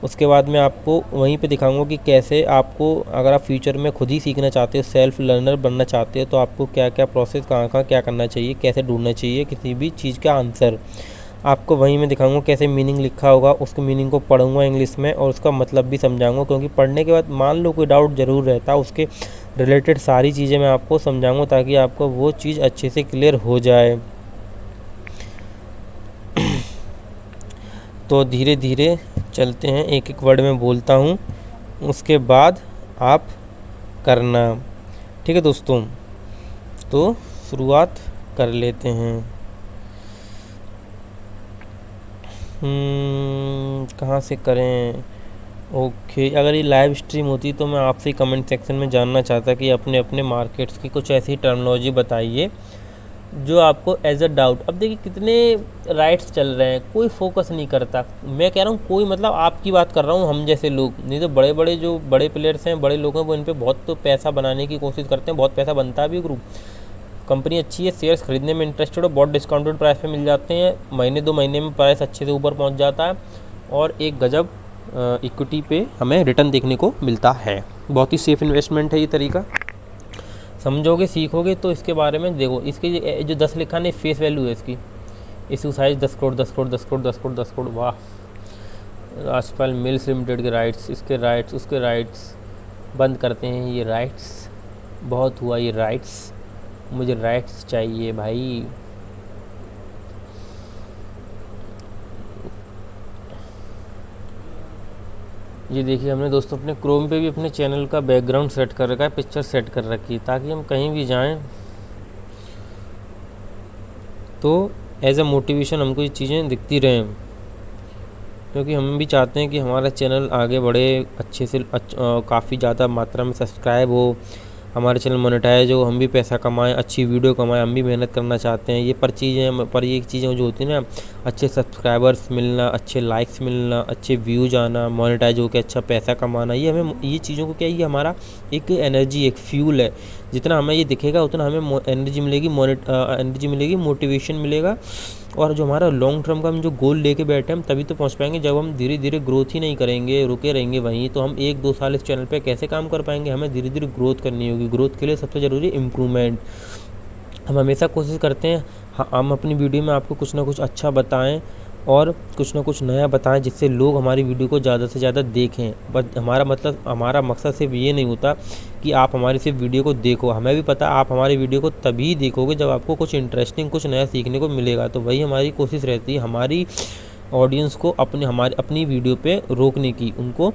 उसके बाद मैं आपको वहीं पे दिखाऊंगा कि कैसे आपको, अगर आप फ्यूचर में खुद ही सीखना चाहते हो, सेल्फ लर्नर बनना चाहते हो, तो आपको क्या क्या प्रोसेस, कहाँ क्या करना चाहिए, कैसे ढूंढना चाहिए किसी भी चीज़ का आंसर, आपको वहीं मैं दिखाऊंगा। कैसे मीनिंग लिखा होगा उसके मीनिंग को पढ़ूंगा इंग्लिश में और उसका मतलब भी समझाऊंगा, क्योंकि पढ़ने के बाद मान लो कोई डाउट ज़रूर रहता है, उसके रिलेटेड सारी चीज़ें मैं आपको समझाऊंगा ताकि आपको वो चीज़ अच्छे से क्लियर हो जाए। तो धीरे धीरे चलते हैं, एक एक वर्ड में बोलता हूँ, उसके बाद आप करना, ठीक है दोस्तों। तो शुरुआत कर लेते हैं। कहाँ से करें, ओके। अगर ये लाइव स्ट्रीम होती तो मैं आपसे कमेंट सेक्शन में जानना चाहता कि अपने अपने मार्केट्स की कुछ ऐसी टर्मिनोलॉजी बताइए जो आपको एज अ डाउट। अब देखिए कितने राइट्स चल रहे हैं, कोई फोकस नहीं करता। मैं कह रहा हूँ कोई, मतलब आपकी बात कर रहा हूँ, हम जैसे लोग नहीं, तो बड़े बड़े जो बड़े प्लेयर्स हैं, बड़े लोग हैं, वो इन पर बहुत तो पैसा बनाने की कोशिश करते हैं, बहुत पैसा बनता भी। ग्रुप कंपनी अच्छी है, शेयर्स खरीदने में इंटरेस्टेड हो, बहुत डिस्काउंटेड प्राइस पे मिल जाते हैं, महीने 2 महीने में प्राइस अच्छे से ऊपर पहुंच जाता है और एक गजब इक्विटी पे हमें रिटर्न देखने को मिलता है। बहुत ही सेफ इन्वेस्टमेंट है ये तरीका, समझोगे सीखोगे तो। इसके बारे में देखो, इसके जो 10 लिखा नहीं, फेस वैल्यू है इसकी, इशू साइज 10 करोड़ 10 करोड़ 10 करोड़ 10 करोड़ 10 करोड़। वाह, राजपाल मिल्स लिमिटेड के राइट्स, इसके राइट्स, उसके राइट्स, बंद करते हैं ये राइट्स, बहुत हुआ ये राइट्स, मुझे राइट्स चाहिए भाई। ये देखिए हमने दोस्तों अपने क्रोम पे भी अपने चैनल का बैकग्राउंड सेट कर रखा है, पिक्चर सेट कर रखी है, ताकि हम कहीं भी जाएं तो एज अ मोटिवेशन हमको ये चीज़ें दिखती रहें, क्योंकि हम भी चाहते हैं कि हमारा चैनल आगे बढ़े, अच्छे से काफ़ी ज़्यादा मात्रा में सब्सक्राइब हो, हमारे चैनल मोनेटाइज हो, हम भी पैसा कमाएं, अच्छी वीडियो कमाएं। हम भी मेहनत करना चाहते हैं। ये ये चीज़ें जो होती हैं ना, अच्छे सब्सक्राइबर्स मिलना, अच्छे लाइक्स मिलना, अच्छे व्यूज आना, मोनेटाइज होकर अच्छा पैसा कमाना, ये हमें, ये चीज़ों को क्या है, ये हमारा एक एनर्जी, एक फ्यूल है। जितना हमें ये दिखेगा उतना हमें एनर्जी मिलेगी, मोटिवेशन मिलेगा। और जो हमारा लॉन्ग टर्म का हम जो गोल लेके बैठे हम तभी तो पहुंच पाएंगे। जब हम धीरे धीरे ग्रोथ ही नहीं करेंगे, रुके रहेंगे वहीं, तो हम 1-2 साल इस चैनल पे कैसे काम कर पाएंगे। हमें धीरे धीरे ग्रोथ करनी होगी। ग्रोथ के लिए सबसे ज़रूरी इम्प्रूवमेंट। हम हमेशा कोशिश करते हैं हम अपनी वीडियो में आपको कुछ ना कुछ अच्छा बताएं और कुछ ना कुछ नया बताएं, जिससे लोग हमारी वीडियो को ज़्यादा से ज़्यादा देखें। बट हमारा मकसद सिर्फ ये नहीं होता कि आप हमारी सिर्फ वीडियो को देखो। हमें भी पता आप हमारी वीडियो को तभी देखोगे जब आपको कुछ इंटरेस्टिंग, कुछ नया सीखने को मिलेगा। तो वही हमारी कोशिश रहती है, हमारी ऑडियंस को अपनी वीडियो पे रोकने की, उनको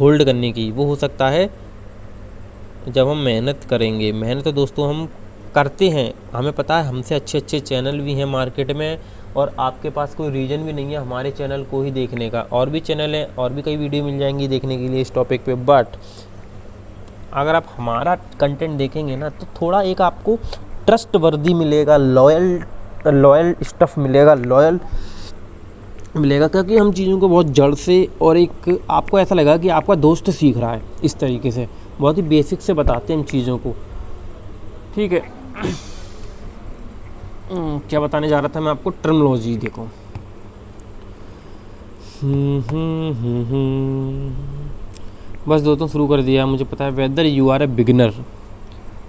होल्ड करने की, वो हो सकता है जब हम मेहनत करेंगे। मेहनत तो दोस्तों हम करते हैं, हमें पता है हमसे अच्छे अच्छे चैनल भी हैं मार्केट में, और आपके पास कोई रीज़न भी नहीं है हमारे चैनल को ही देखने का। और भी चैनल हैं, और भी कई वीडियो मिल जाएंगी देखने के लिए इस टॉपिक पे, बट अगर आप हमारा कंटेंट देखेंगे ना तो थोड़ा एक आपको ट्रस्ट वर्दी मिलेगा, लॉयल स्टफ़ मिलेगा, लॉयल मिलेगा, क्योंकि हम चीज़ों को बहुत जड़ से, और एक आपको ऐसा लगेगा कि आपका दोस्त सीख रहा है इस तरीके से। बहुत ही बेसिक से बताते हैं हम चीज़ों को, ठीक है। क्या बताने जा रहा था मैं आपको, टर्मिनोलॉजी देखो। बस दोस्तों शुरू कर दिया। मुझे पता है whether you are a beginner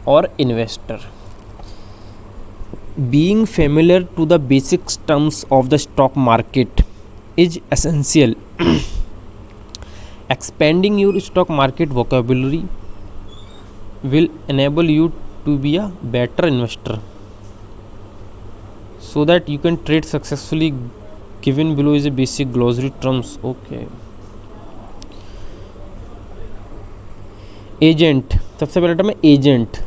or investor, being familiar to the basic terms of the stock market is essential. Expanding your stock market vocabulary will enable you to be a better investor so that you can trade successfully. Given below is a basic glossary terms. Okay. Agent, सबसे पहला term है agent.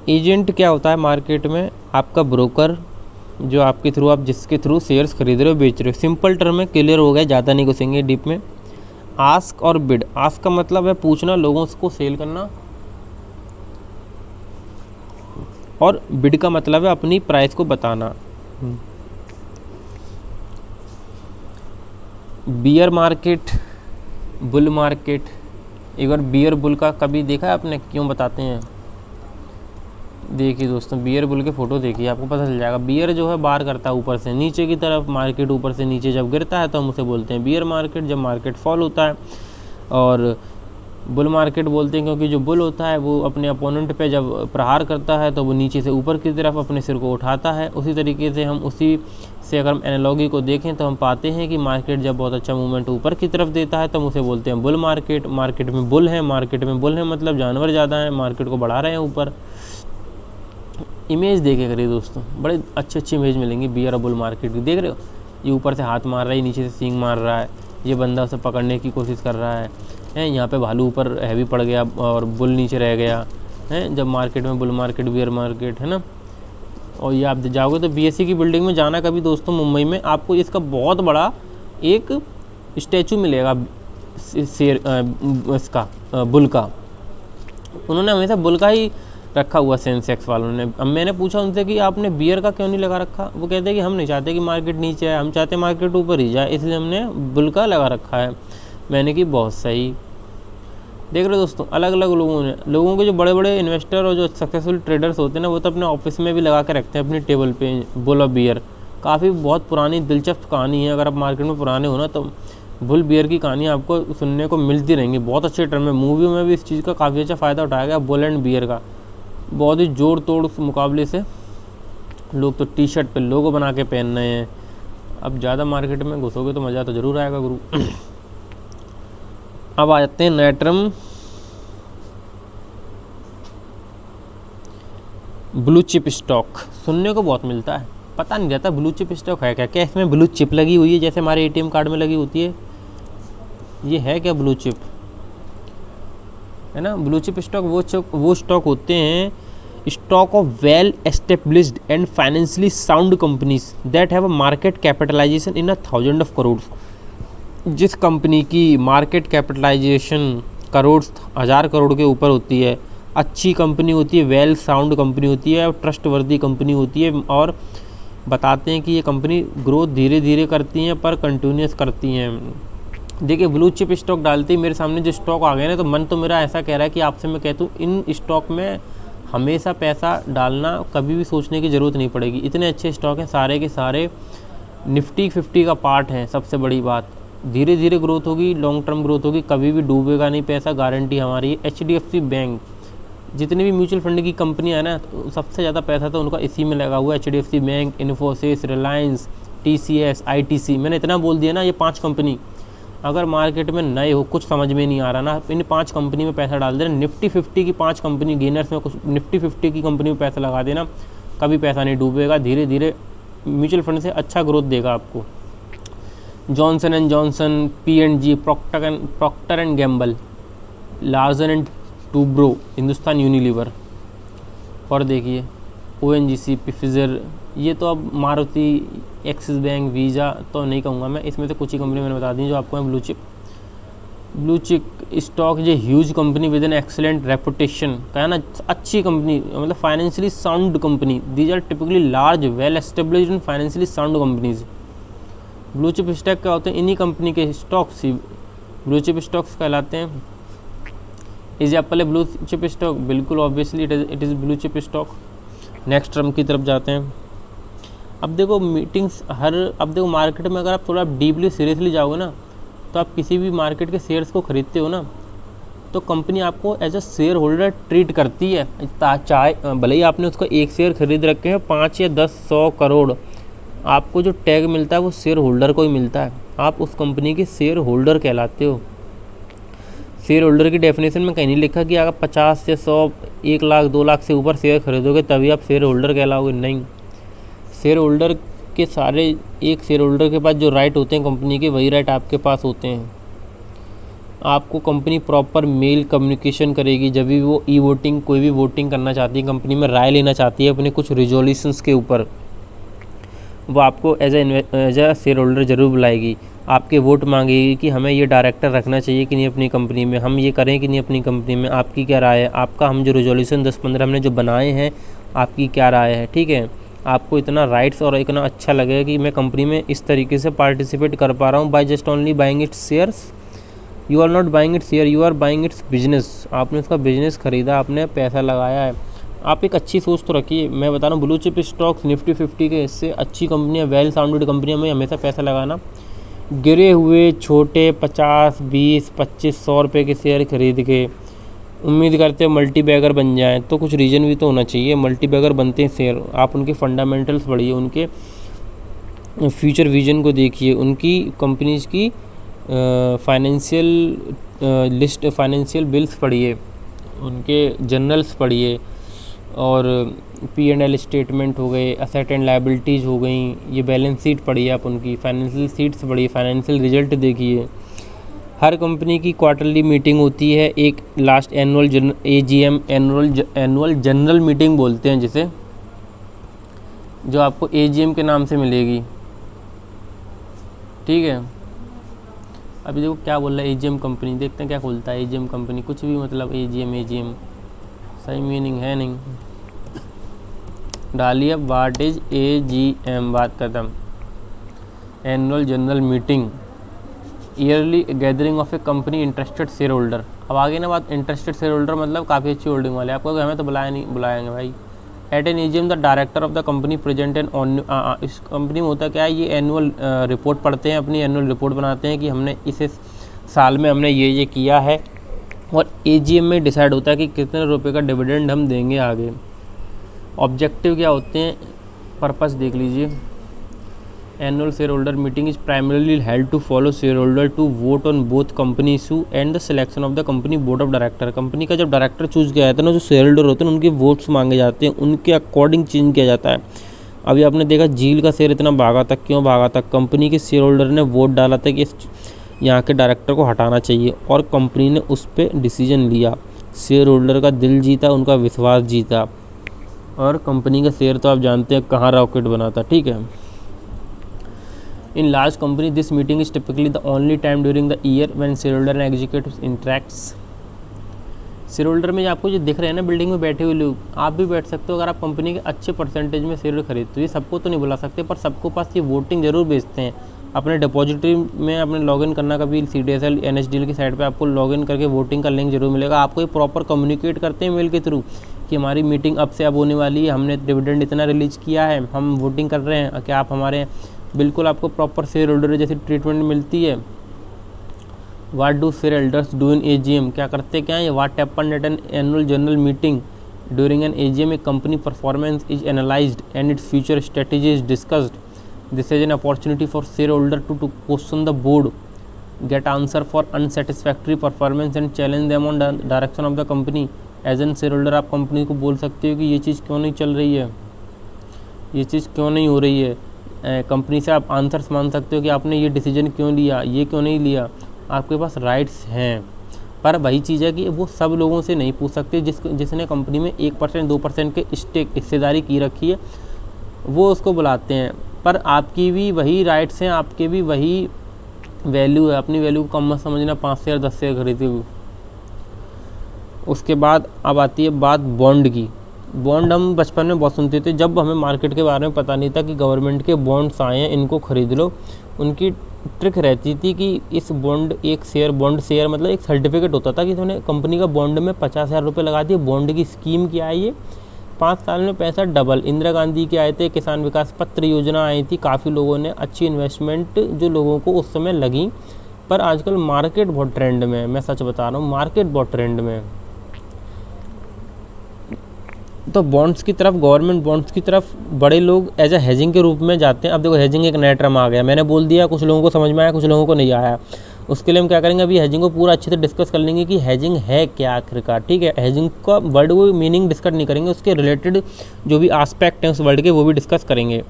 Agent क्या होता है market में? आपका broker, जो आपके थ्रू, आप जिसके थ्रू शेयर्स खरीद रहे हो, बेच रहे हो। सिंपल टर्म है, क्लियर हो गया, ज़्यादा नहीं घुसेंगे डीप में। आस्क और बिड। आस्क का मतलब है पूछना, लोगों को सेल करना, और बिड का मतलब है अपनी प्राइस को बताना। Beer market, bull market. एक बार बियर बुल का कभी देखा है आपने, क्यों बताते हैं? देखिए दोस्तों, बियर बुल के फ़ोटो देखिए, आपको पता चल जाएगा। बियर जो है बार करता है ऊपर से नीचे की तरफ, मार्केट ऊपर से नीचे जब गिरता है तो हम उसे बोलते हैं बियर मार्केट, जब मार्केट फॉल होता है। और बुल मार्केट बोलते हैं क्योंकि जो बुल होता है वो अपने अपोनेंट पे जब प्रहार करता है तो वो नीचे से ऊपर की तरफ अपने सिर को उठाता है। उसी तरीके से हम उसी से अगर हम एनालॉजी को देखें तो हम पाते हैं कि मार्केट जब बहुत अच्छा मूवमेंट ऊपर की तरफ देता है तो हम उसे बोलते हैं बुल मार्केट। मार्केट में बुल है, मार्केट में बुल है मतलब जानवर ज़्यादा हैं, मार्केट को बढ़ा रहे हैं ऊपर। इमेज देखे करिए दोस्तों, बड़े अच्छी इमेज मिलेंगी बियर और बुल मार्केट की। देख रहे हो, ये ऊपर से हाथ मार रहा है, नीचे से सींग मार रहा है, ये बंदा उसे पकड़ने की कोशिश कर रहा है। यहाँ पे भालू ऊपर हैवी पड़ गया और बुल नीचे रह गया है। जब मार्केट में बुल मार्केट, बियर मार्केट, है ना। और ये आप जाओगे तो बीएससी की बिल्डिंग में जाना कभी दोस्तों, मुंबई में, आपको इसका बहुत बड़ा एक स्टैचू मिलेगा शेर, इसका बुल का। उन्होंने हमेशा बुल का ही रखा हुआ, सेंसेक्स वालों ने। अब मैंने पूछा उनसे कि आपने बियर का क्यों नहीं लगा रखा? वो कहते हैं कि हम नहीं चाहते कि मार्केट नीचे आए, हम चाहते मार्केट ऊपर ही जाए, इसलिए हमने बुल का लगा रखा है। मैंने कि बहुत सही। देख रहे हो दोस्तों, अलग अलग लोगों के जो बड़े बड़े इन्वेस्टर और जो सक्सेसफुल ट्रेडर्स होते हैं ना, वो तो अपने ऑफिस में भी लगा के रखते हैं अपनी टेबल पे बुल और बियर। काफ़ी बहुत पुरानी दिलचस्प कहानी है। अगर आप मार्केट में पुराने हो ना तो बुल बियर की कहानी आपको सुनने को मिलती रहेंगी। बहुत अच्छे टर्म में, मूवी में भी इस चीज़ का काफ़ी अच्छा फ़ायदा उठाया गया, बुल एंड बियर का। बहुत ही जोड़ तोड़ मुकाबले से लोग तो टी शर्ट पे लोगो बना के पहन रहे हैं। अब ज़्यादा मार्केट में घुसोगे तो मज़ा तो ज़रूर आएगा गुरु। अब आ जाते हैं नए टर्म, ब्लू चिप स्टॉक। सुनने को बहुत मिलता है, पता नहीं रहता ब्लू चिप स्टॉक है क्या। क्या इसमें ब्लू चिप लगी हुई है जैसे हमारे एटीएम कार्ड में लगी होती है? ये है क्या ब्लू चिप? है ना। ब्लू चिप स्टॉक वो स्टॉक होते हैं, stock of well established and financially sound companies that have a market capitalization in 1,000 crore. जिस कंपनी की मार्केट कैपिटलाइजेशन करोड़, 1000 करोड़ के ऊपर होती है, अच्छी कंपनी होती है, वेल साउंड कंपनी होती है, और ट्रस्टवर्दी कंपनी होती है, और बताते हैं कि ये कंपनी ग्रोथ धीरे धीरे करती हैं पर कंटिन्यूस करती हैं। देखिए ब्लू चिप स्टॉक डालते ही मेरे सामने जो स्टॉक आ गए ना, तो मन तो मेरा ऐसा कह रहा है कि आपसे मैं कहता हूँ इन स्टॉक में हमेशा पैसा डालना, कभी भी सोचने की ज़रूरत नहीं पड़ेगी। इतने अच्छे स्टॉक हैं, सारे के सारे निफ्टी 50 का पार्ट हैं। सबसे बड़ी बात, धीरे धीरे ग्रोथ होगी, लॉन्ग टर्म ग्रोथ होगी, कभी भी डूबेगा नहीं पैसा, गारंटी हमारी है। HDFC बैंक, जितनी भी म्यूचुअल फंड की कंपनियां हैं ना, तो सबसे ज़्यादा पैसा तो उनका इसी में लगा हुआ है। HDFC bank, Infosys, Reliance, TCS, ITC। मैंने इतना बोल दिया ना, ये 5 कंपनी। अगर मार्केट में नए हो, कुछ समझ में नहीं आ रहा ना, इन 5 कंपनी में पैसा डाल देना। निफ्टी 50 की 5 कंपनी गेनर्स में कुछ, निफ्टी 50 की कंपनी में पैसा लगा देना, कभी पैसा नहीं डूबेगा। धीरे धीरे म्यूचुअल फंड से अच्छा ग्रोथ देगा आपको। Johnson and Johnson, P&G, Procter and Gamble, Larsen and Toubro, Hindustan Unilever, और देखिए ONGC, फिजर, ये तो अब मारुति, एक्सिस बैंक, वीज़ा तो नहीं कहूँगा मैं, इसमें से कुछ ही कंपनी मैंने बता दी जो आपको है। ब्लू चिप स्टॉक, ये huge company with an excellent reputation का है ना, अच्छी कंपनी, मतलब financially sound company. These are typically large well established and financially sound companies. Blue chip stock क्या होते हैं? इन्हीं कंपनी के स्टॉक्स ही ब्लू चिप स्टॉक्स कहलाते हैं। Is Apple a blue chip stock? बिल्कुल, obviously it is blue chip stock. Next term की तरफ जाते हैं। अब देखो अब देखो मार्केट में अगर आप थोड़ा डीपली सीरियसली जाओगे ना, तो आप किसी भी मार्केट के शेयर्स को खरीदते हो ना, तो कंपनी आपको as a share holder treat करती है। चाहे भले ही आपने उसका एक शेयर खरीद रखे हैं 5 या 10 100 करोड़, आपको जो टैग मिलता है वो शेयर होल्डर को ही मिलता है। आप उस कंपनी के शेयर होल्डर कहलाते हो। शेयर होल्डर की डेफिनेशन में कहीं नहीं लिखा कि अगर 50 से 100, 1 लाख 2 लाख से ऊपर शेयर खरीदोगे तभी आप शेयर होल्डर कहलाओगे, नहीं। शेयर होल्डर के सारे, एक शेयर होल्डर के पास जो राइट होते हैं कंपनी के, वही राइट आपके पास होते हैं। आपको कंपनी प्रॉपर मेल कम्युनिकेशन करेगी जब भी वो वोटिंग, कोई भी वोटिंग करना चाहती है, कंपनी में राय लेना चाहती है अपने कुछ रिजोल्यूशंस के ऊपर, वो आपको एज ए शेयर होल्डर ज़रूर बुलाएगी। आपके वोट मांगेगी कि हमें ये डायरेक्टर रखना चाहिए कि नहीं अपनी कंपनी में, हम ये करें कि नहीं अपनी कंपनी में, आपकी क्या राय है, आपका हम जो रिजोल्यूशन 10-15 हमने जो बनाए हैं, आपकी क्या राय है, ठीक है। आपको इतना राइट्स और इतना अच्छा लगेगा कि मैं कंपनी में इस तरीके से पार्टिसिपेट कर पा रहा हूँ by just only buying its shares. You are not buying its share, you are buying its business. आपने उसका बिजनेस खरीदा, आपने पैसा लगाया है। आप एक अच्छी सोच तो रखिए। मैं बता रहा हूँ, ब्लू चिप स्टॉक्स, निफ्टी 50 के इससे अच्छी कंपनियाँ, वेल साउंडेड कंपनियों में हमेशा पैसा लगाना। गिरे हुए छोटे 50, 20, 25, 100 रुपये के शेयर खरीद के उम्मीद करते हो मल्टी बैगर बन जाएं, तो कुछ रीज़न भी तो होना चाहिए। मल्टी बैगर बनते हैं शेयर, आप उनके फंडामेंटल्स पढ़िए, उनके फ्यूचर विजन को देखिए, उनकी कंपनीज की फाइनेंशियल लिस्ट, फाइनेंशियल बिल्स पढ़िए, उनके जर्नल्स पढ़िए, और P&L स्टेटमेंट हो गए, असेट एंड लायबिलिटीज़ हो गई, ये बैलेंस शीट पढ़िए आप, उनकी फाइनेंशियल शीट्स पढ़िए, फाइनेंशियल रिजल्ट देखिए। हर कंपनी की क्वार्टरली मीटिंग होती है, एक last annual AGM, annual general meeting बोलते हैं जिसे, जो आपको AGM के नाम से मिलेगी, ठीक है। अभी देखो क्या बोल रहा है AGM कंपनी, देखते हैं क्या खोलता है AGM कंपनी, कुछ भी मतलब AGM सही मीनिंग है नहीं, डालिए व्हाट इज AGM, बात खत्म। Annual general meeting, yearly gathering of a company interested share holder. अब आगे ना बात, इंटरेस्टेड शेयर होल्डर मतलब काफ़ी अच्छी होल्डिंग वाले, आपको हमें तो बुलाएंगे भाई। At an AGM the director of the company present an इस कंपनी में होता क्या है, ये एनुअल रिपोर्ट पढ़ते हैं, अपनी एनुअल रिपोर्ट बनाते हैं कि हमने इस साल में हमने ये किया है, और AGM में डिसाइड होता है कि कितने रुपए का डिविडेंड हम देंगे आगे। ऑब्जेक्टिव क्या होते हैं, पर्पस देख लीजिए। Annual share holder meeting is primarily held to follow share holder to vote on both company issue and the selection of the company board of director. Company का जब डायरेक्टर चूज किया जाता है ना, जो शेयर होल्डर होते हैं उनके वोट्स मांगे जाते हैं, उनके अकॉर्डिंग चेंज किया जाता है। अभी आपने देखा झील का शेयर इतना भागा था, क्यों भागा था? कंपनी के शेयर होल्डर ने वोट डाला था कि यहाँ के डायरेक्टर को हटाना चाहिए, और कंपनी ने उस पर डिसीजन लिया। शेयर होल्डर का दिल जीता, उनका विश्वास जीता, और कंपनी का शेयर तो आप जानते हैं कहाँ रॉकेट बना था, ठीक है। In large company this meeting is typically the only time during the year when share holder and executives interacts. Share holder में आपको जो दिख रहे हैं ना बिल्डिंग में बैठे हुए लोग, आप भी बैठ सकते हो अगर आप कंपनी के अच्छे परसेंटेज में शेयर खरीदते हो। ये सबको तो नहीं बुला सकते, पर सबको पास ये वोटिंग जरूर भेजते हैं। अपने डिपॉजिटरी में अपने लॉगिन करना, कभी CDSL NSDL की साइट पे आपको लॉगिन करके वोटिंग का लिंक जरूर मिलेगा। आपको ये प्रॉपर कम्युनिकेट करते हैं मेल के थ्रू कि हमारी मीटिंग अब से अब होने वाली है, हमने डिविडेंड इतना रिलीज़ किया है, हम वोटिंग कर रहे हैं, क्या आप हमारे, बिल्कुल आपको प्रॉपर शेयर होल्डर जैसी ट्रीटमेंट मिलती है। What do share holders do in AGM, क्या करते क्या है? What happen at an annual general meeting during an AGM, A company performance is analysed and its future strategy is discussed. This is an opportunity for shareholder to question the board, get answer for unsatisfactory performance and challenge them on the direction of the company. As an shareholder आप company को बोल सकते हो कि ये चीज़ क्यों नहीं चल रही है, ये चीज़ क्यों नहीं हो रही है, कंपनी से आप आंसर्स मांग सकते हो कि आपने ये डिसीजन क्यों लिया, ये क्यों नहीं लिया, आपके पास राइट्स हैं। पर वही चीज़ है कि वो सब लोगों से नहीं पूछ सकते जिसने कंपनी में 1% 2% के स्टेक हिस्सेदारी की रखी है, वो उसको बुलाते हैं। पर आपकी भी वही राइट्स हैं, आपके भी वही वैल्यू है। अपनी वैल्यू को कम मत समझना 5 शेयर 10 शेयर खरीदे हुए। उसके बाद अब आती है बात बॉन्ड की। बॉन्ड हम बचपन में बहुत सुनते थे, जब हमें मार्केट के बारे में पता नहीं था कि गवर्नमेंट के बॉन्ड्स आए हैं, इनको खरीद लो। उनकी ट्रिक रहती थी कि इस बॉन्ड एक शेयर, बॉन्ड शेयर मतलब एक सर्टिफिकेट होता था कि उन्होंने कंपनी का बॉन्ड में 50,000 रुपये लगा दिए। बॉन्ड की स्कीम क्या है ये, 5 साल में पैसा डबल। इंदिरा गांधी के आए थे, किसान विकास पत्र योजना आई थी, काफ़ी लोगों ने अच्छी इन्वेस्टमेंट जो लोगों को उस समय लगी। पर आजकल मार्केट बहुत ट्रेंड में है, मैं सच बता रहा हूँ, मार्केट बहुत ट्रेंड में है। तो बॉन्ड्स की तरफ, गवर्नमेंट बॉन्ड्स की तरफ बड़े लोग एज अ हेजिंग के रूप में जाते हैं। अब देखो हेजिंग एक नया टर्म आ गया, मैंने बोल दिया, कुछ लोगों को समझ में आया, कुछ लोगों को नहीं आया। उसके लिए हम क्या करेंगे, अभी हेजिंग को पूरा अच्छे से डिस्कस कर लेंगे कि हेजिंग है क्या आखिरकार। ठीक है, हेजिंग का वर्ड वो मीनिंग डिस्कस नहीं करेंगे, उसके रिलेटेड जो भी आस्पेक्ट हैं उस वर्ड के वो भी डिस्कस करेंगे।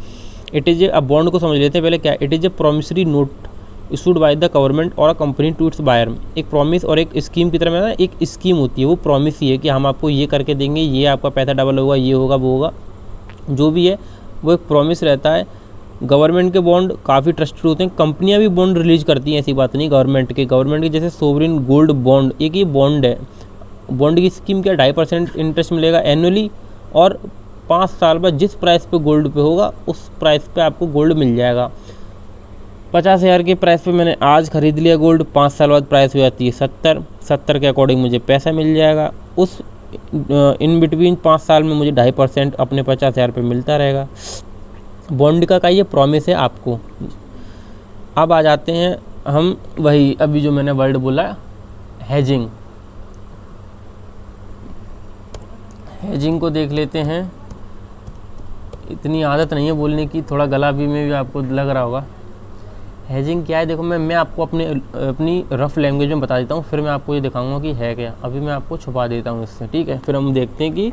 इट इज़ अब बॉन्ड को समझ लेते हैं पहले क्या। It is a promissory note issued by the government or a company to its buyer. एक प्रॉमिस और एक स्कीम की तरह में ना, एक स्कीम होती है, वो प्रॉमिस ही है कि हम आपको ये करके देंगे, ये आपका पैसा डबल होगा, ये होगा, वो होगा, जो भी है वो एक प्रॉमिस रहता है। गवर्नमेंट के बॉन्ड काफ़ी ट्रस्टेड होते हैं, कंपनियां भी बॉन्ड रिलीज करती हैं, ऐसी बात नहीं। गवर्नमेंट के जैसे सोवरिन गोल्ड बॉन्ड, एक ये बॉन्ड है। बॉन्ड की स्कीम क्या, 2.5% इंटरेस्ट मिलेगा एनुअली, और 5 साल बाद जिस प्राइस पे गोल्ड पे होगा उस प्राइस पे आपको गोल्ड मिल जाएगा। 50,000 के प्राइस पे मैंने आज ख़रीद लिया गोल्ड, 5 साल बाद प्राइस हो जाती है 70 के अकॉर्डिंग मुझे पैसा मिल जाएगा। उस इन बिटवीन 5 साल में मुझे 2.5% अपने 50,000 पे मिलता रहेगा। बॉन्ड का ये प्रॉमिस है आपको। अब आ जाते हैं हम वही अभी जो मैंने वर्ड बोला, हेजिंग। हेजिंग को देख लेते हैं। इतनी आदत नहीं है बोलने की, थोड़ा गला भी में भी आपको लग रहा होगा। हेजिंग क्या है, देखो मैं आपको अपनी रफ लैंग्वेज में बता देता हूँ, फिर मैं आपको ये दिखाऊंगा कि है क्या। अभी मैं आपको छुपा देता हूँ इससे, ठीक है, फिर हम देखते हैं कि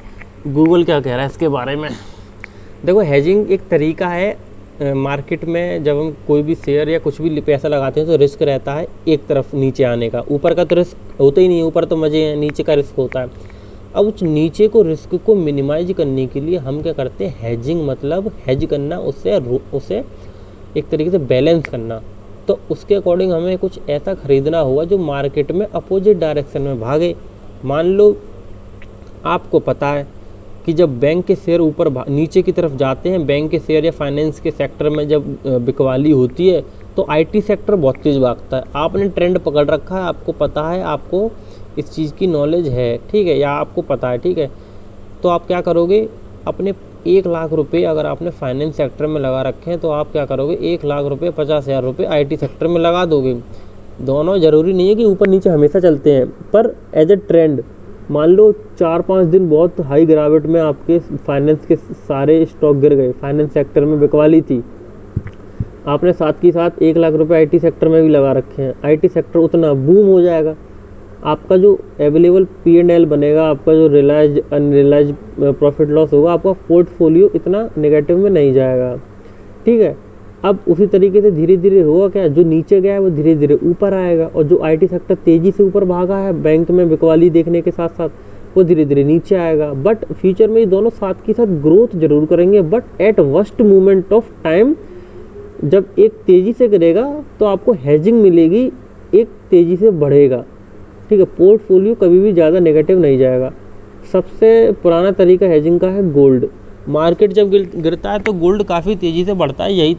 गूगल क्या कह रहा है इसके बारे में। देखो हेजिंग एक तरीका है मार्केट में, जब हम कोई भी शेयर या कुछ भी पैसा लगाते हैं तो रिस्क रहता है एक तरफ नीचे आने का, ऊपर का तो रिस्क होता ही नहीं है, ऊपर तो मज़े हैं, नीचे का रिस्क होता है। अब उस नीचे को रिस्क को मिनिमाइज करने के लिए हम क्या करते हैं, हेजिंग मतलब हेज करना, उसे एक तरीके से बैलेंस करना। तो उसके अकॉर्डिंग हमें कुछ ऐसा खरीदना होगा जो मार्केट में अपोजिट डायरेक्शन में भागे। मान लो आपको पता है कि जब बैंक के शेयर ऊपर नीचे की तरफ जाते हैं, बैंक के शेयर या फाइनेंस के सेक्टर में जब बिकवाली होती है तो आईटी सेक्टर बहुत तेज़ भागता है। आपने ट्रेंड पकड़ रखा है, आपको पता है, आपको इस चीज़ की नॉलेज है, ठीक है, या आपको पता है, ठीक है, तो आप क्या करोगे, अपने 1 लाख रुपए अगर आपने फाइनेंस सेक्टर में लगा रखे हैं तो आप क्या करोगे, 1 लाख रुपए 50,000 रुपये आईटी सेक्टर में लगा दोगे। दोनों ज़रूरी नहीं है कि ऊपर नीचे हमेशा चलते हैं, पर एज ए ट्रेंड मान लो 4-5 दिन बहुत हाई गिरावट में आपके फाइनेंस के सारे स्टॉक गिर गए, फाइनेंस सेक्टर में बिकवाली थी, आपने साथ ही साथ 1 लाख रुपए आईटी सेक्टर में भी लगा रखे हैं, आईटी सेक्टर उतना बूम हो जाएगा, आपका जो अवेलेबल P&L बनेगा, आपका जो रियलाइज अनरियलाइज प्रॉफिट लॉस होगा, आपका पोर्टफोलियो इतना नेगेटिव में नहीं जाएगा, ठीक है। अब उसी तरीके से धीरे धीरे होगा क्या, जो नीचे गया है वो धीरे धीरे ऊपर आएगा, और जो आईटी सेक्टर तेज़ी से ऊपर भागा है बैंक में बिकवाली देखने के साथ साथ, वो धीरे धीरे नीचे आएगा। बट फ्यूचर में ये दोनों साथ के साथ ग्रोथ जरूर करेंगे, but at worst moment of time जब एक तेज़ी से गिरेगा तो आपको हेजिंग मिलेगी, एक तेज़ी से बढ़ेगा, ठीक है। पोर्टफोलियो कभी भी ज़्यादा नेगेटिव नहीं जाएगा। सबसे पुराना तरीका हेजिंग का है गोल्ड। मार्केट जब गिरता है तो गोल्ड काफ़ी तेज़ी से बढ़ता है, यही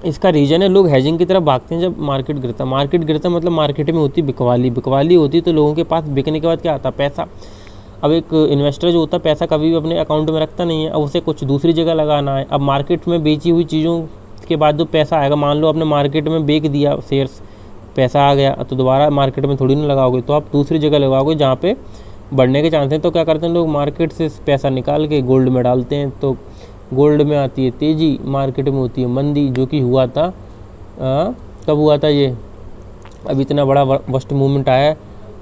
इसका रीज़न है। लोग हेजिंग की तरफ भागते हैं जब मार्केट गिरता मतलब मार्केट में होती बिकवाली होती, तो लोगों के पास बिकने के बाद क्या आता है, पैसा। अब एक इन्वेस्टर जो होता है पैसा कभी भी अपने अकाउंट में रखता नहीं है, अब उसे कुछ दूसरी जगह लगाना है। अब मार्केट में बेची हुई चीज़ों के बाद जो पैसा आएगा, मान लो आपने मार्केट में बेच दिया शेयर्स, पैसा आ गया, तो दोबारा मार्केट में थोड़ी ना लगाओगे, तो आप दूसरी जगह लगाओगे जहाँ पे बढ़ने के चांस हैं। तो क्या करते हैं लोग, मार्केट से पैसा निकाल के गोल्ड में डालते हैं, तो गोल्ड में आती है तेज़ी, मार्केट में होती है मंदी, जो कि हुआ था कब हुआ था ये, अब इतना बड़ा वर्स्ट मूवमेंट आया